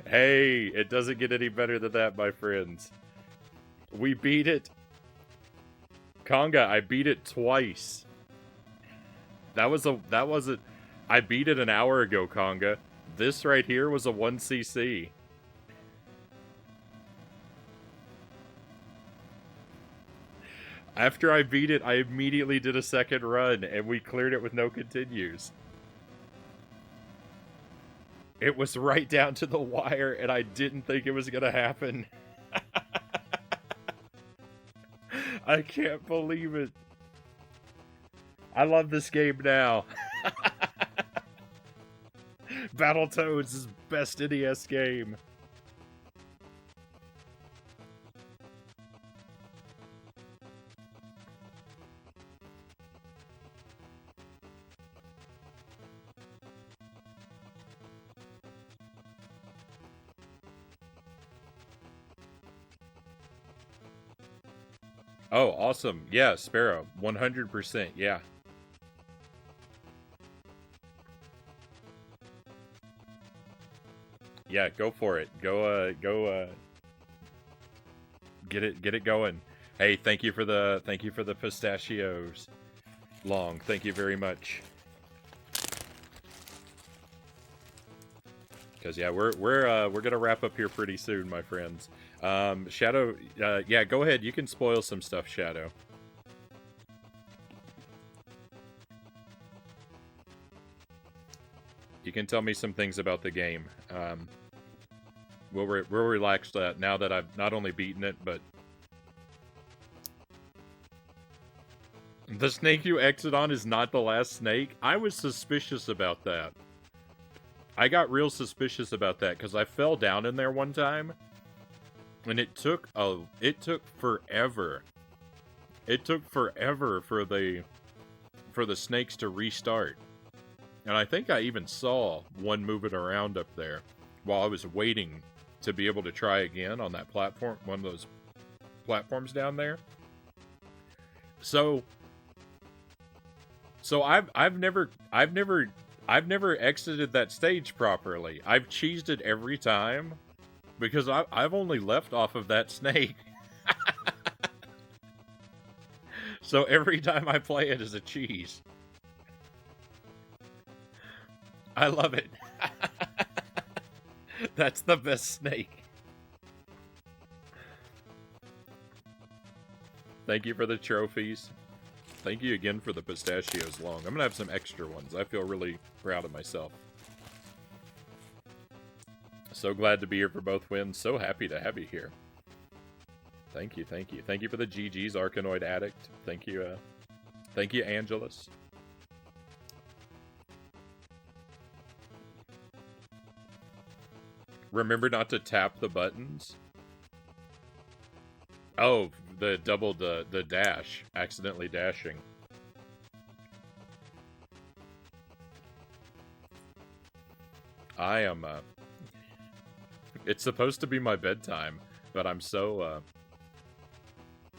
Speaker 1: Hey, it doesn't get any better than that, my friends. We beat it. Conga, I beat it twice. That wasn't... I beat it an hour ago, Conga. This right here was a 1cc. After I beat it, I immediately did a second run, and we cleared it with no continues. It was right down to the wire, and I didn't think it was gonna happen. I can't believe it. I love this game now. Battletoads is best NES game. Oh, awesome. Yeah, Sparrow. 100%, yeah. Yeah, go for it. Go get it going. Hey, thank you for the pistachios. Long. Thank you very much. Cuz yeah, we're going to wrap up here pretty soon, my friends. Shadow, yeah, go ahead. You can spoil some stuff, Shadow. You can tell me some things about the game. We'll relax that now that I've not only beaten it, but... The snake you exit on is not the last snake? I was suspicious about that. I got real suspicious about that, because I fell down in there one time, and it took forever. It took forever for the snakes to restart. And I think I even saw one moving around up there while I was waiting to be able to try again on that platform, one of those platforms down there. So I've never exited that stage properly. I've cheesed it every time because I've only left off of that snake. So every time I play it is a cheese. I love it. That's the best snake. Thank you for the trophies. Thank you again for the pistachios, Long. I'm gonna have some extra ones. I feel really proud of myself. So glad to be here for both wins. So happy to have you here. Thank you, thank you. Thank you for the GG's, Arkanoid Addict. Thank you, Angelus. Remember not to tap the buttons. Oh, the dash. Accidentally dashing. I am, it's supposed to be my bedtime, but I'm so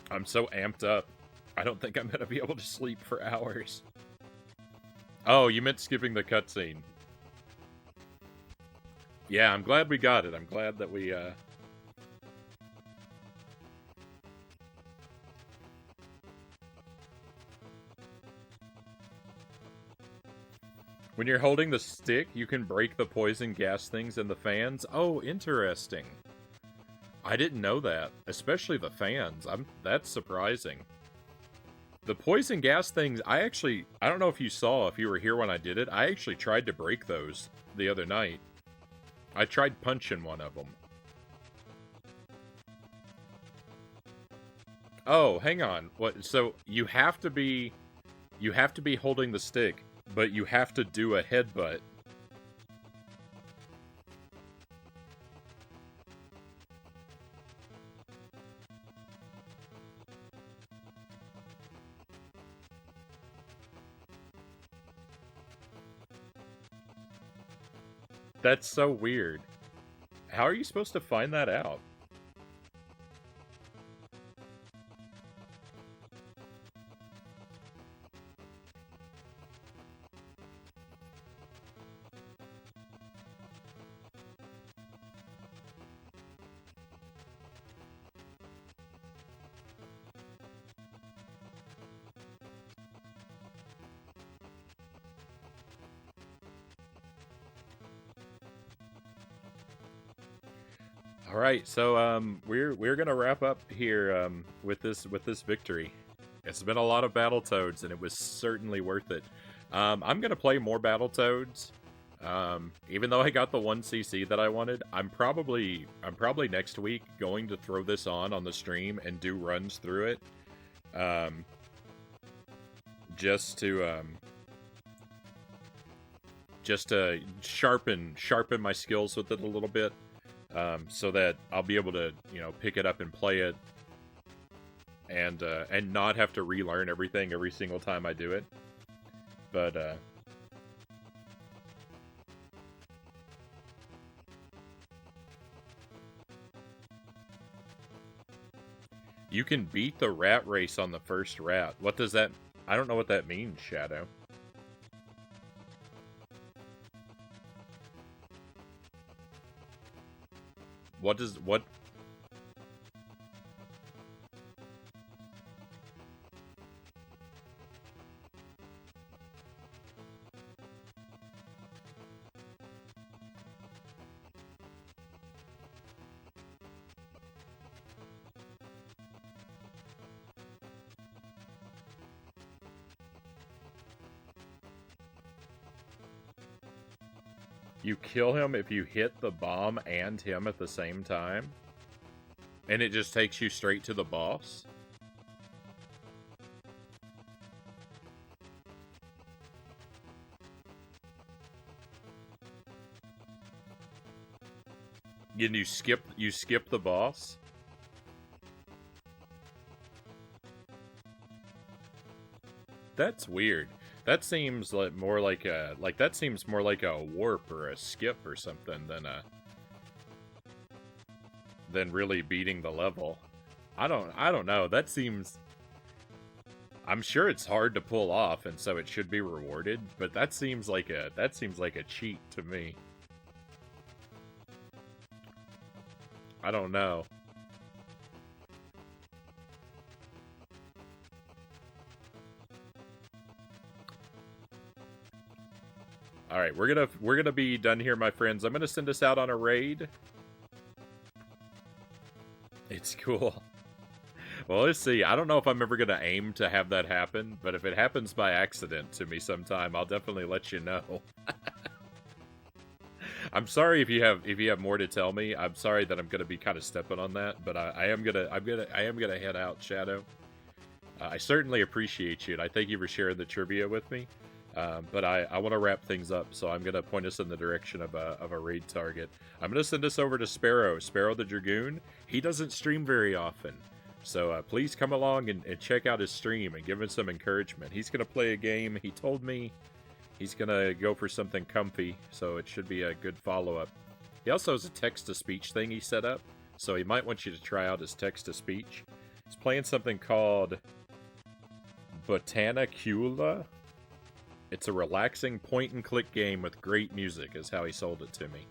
Speaker 1: amped up. I don't think I'm gonna be able to sleep for hours. Oh, you meant skipping the cutscene. Yeah, I'm glad we got it. I'm glad that we, When you're holding the stick, you can break the poison gas things in the fans. Oh, interesting. I didn't know that, especially the fans. That's surprising. The poison gas things, I don't know if you saw, if you were here when I did it, I actually tried to break those the other night. I tried punching one of them. Oh, hang on. What? So you have to be holding the stick, but you have to do a headbutt. That's so weird. How are you supposed to find that out? All right, so we're gonna wrap up here with this victory. It's been a lot of Battletoads, and it was certainly worth it. I'm gonna play more Battletoads. Even though I got the 1cc that I wanted, I'm probably next week going to throw this on the stream and do runs through it, just to sharpen my skills with it a little bit. So that I'll be able to, pick it up and play it, and not have to relearn everything every single time I do it. But you can beat the rat race on the first rat. What does that? I don't know what that means, Shadow. What? You kill him if you hit the bomb and him at the same time? And it just takes you straight to the boss? And you skip the boss? That's weird. That seems more like a warp or a skip or something than really beating the level. I don't know. That seems, I'm sure it's hard to pull off, and so it should be rewarded, but that seems like a cheat to me. I don't know. All right, we're gonna be done here, my friends. I'm gonna send us out on a raid. It's cool. Well, let's see. I don't know if I'm ever gonna aim to have that happen, but if it happens by accident to me sometime, I'll definitely let you know. I'm sorry if you have more to tell me. I'm sorry that I'm gonna be kind of stepping on that, but I am gonna head out, Shadow. I certainly appreciate you, and I thank you for sharing the trivia with me. But I want to wrap things up, so I'm going to point us in the direction of a raid target. I'm going to send us over to Sparrow the Dragoon. He doesn't stream very often, so please come along and check out his stream and give him some encouragement. He's going to play a game. He told me he's going to go for something comfy, so it should be a good follow-up. He also has a text-to-speech thing he set up, so he might want you to try out his text-to-speech. He's playing something called Botanicula. It's a relaxing point-and-click game with great music, is how he sold it to me.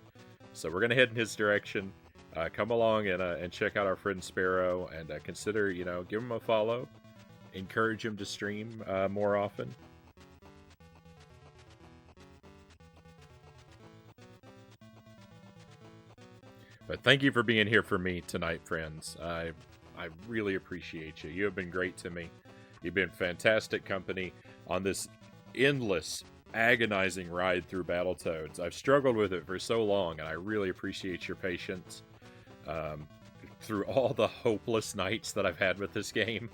Speaker 1: So we're going to head in his direction. Come along and check out our friend Sparrow, and consider, give him a follow. Encourage him to stream more often. But thank you for being here for me tonight, friends. I really appreciate you. You have been great to me. You've been fantastic company on this endless, agonizing ride through Battletoads. I've struggled with it for so long, and I really appreciate your patience through all the hopeless nights that I've had with this game.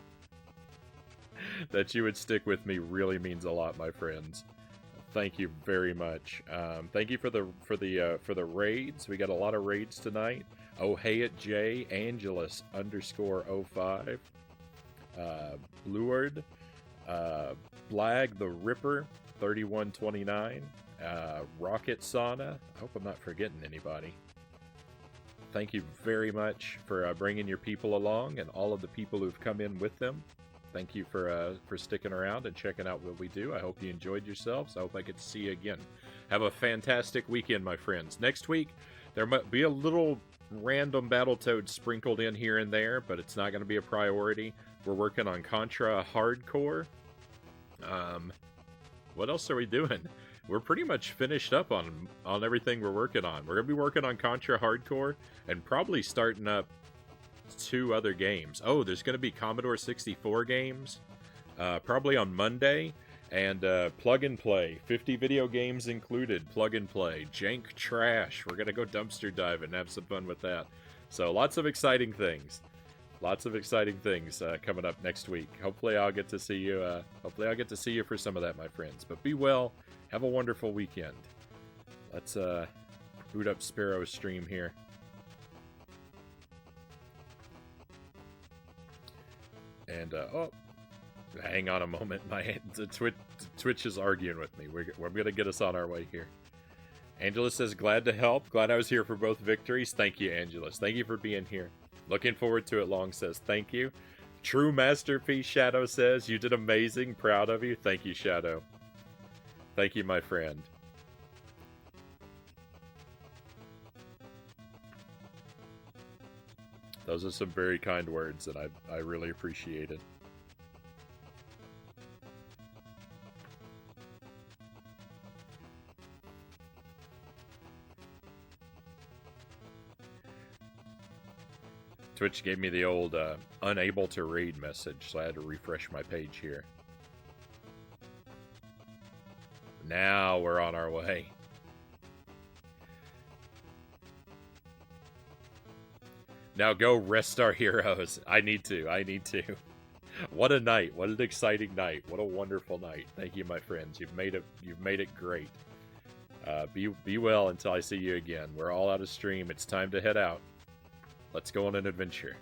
Speaker 1: That you would stick with me really means a lot, my friends. Thank you very much. Thank you for the raids. We got a lot of raids tonight. Oh hey it J Angelus _05 Bluard Blag the Ripper 3129 Rocket Sauna. I hope I'm not forgetting anybody. Thank you very much for bringing your people along and all of the people who've come in with them. Thank you for sticking around and checking out what we do. I hope you enjoyed yourselves. I hope I get to see you again. Have a fantastic weekend, my friends. Next week, there might be a little random Battletoads sprinkled in here and there, but it's not going to be a priority. We're working on Contra Hardcore. What else are we doing? We're pretty much finished up on everything we're working on. We're going to be working on Contra Hardcore and probably starting up 2 other games. Oh, there's going to be Commodore 64 games, probably on Monday, and plug and play. 50 video games included, plug and play. Jank trash. We're going to go dumpster dive and have some fun with that. So lots of exciting things. Lots of exciting things coming up next week. Hopefully I'll get to see you. Hopefully I'll get to see you for some of that, my friends. But be well. Have a wonderful weekend. Let's boot up Sparrow's stream here. And, oh, hang on a moment. Twitch is arguing with me. We're going to get us on our way here. Angela says, glad to help. Glad I was here for both victories. Thank you, Angelus. Thank you for being here. Looking forward to it, Long says. Thank you. True masterpiece, Shadow says. You did amazing. Proud of you. Thank you, Shadow. Thank you, my friend. Those are some very kind words, and I really appreciate it. Twitch gave me the old unable to read message, so I had to refresh my page here. Now we're on our way. Now go rest our heroes. I need to. What a night. What an exciting night. What a wonderful night. Thank you, my friends. You've made it great. Be well until I see you again. We're all out of stream. It's time to head out. Let's go on an adventure.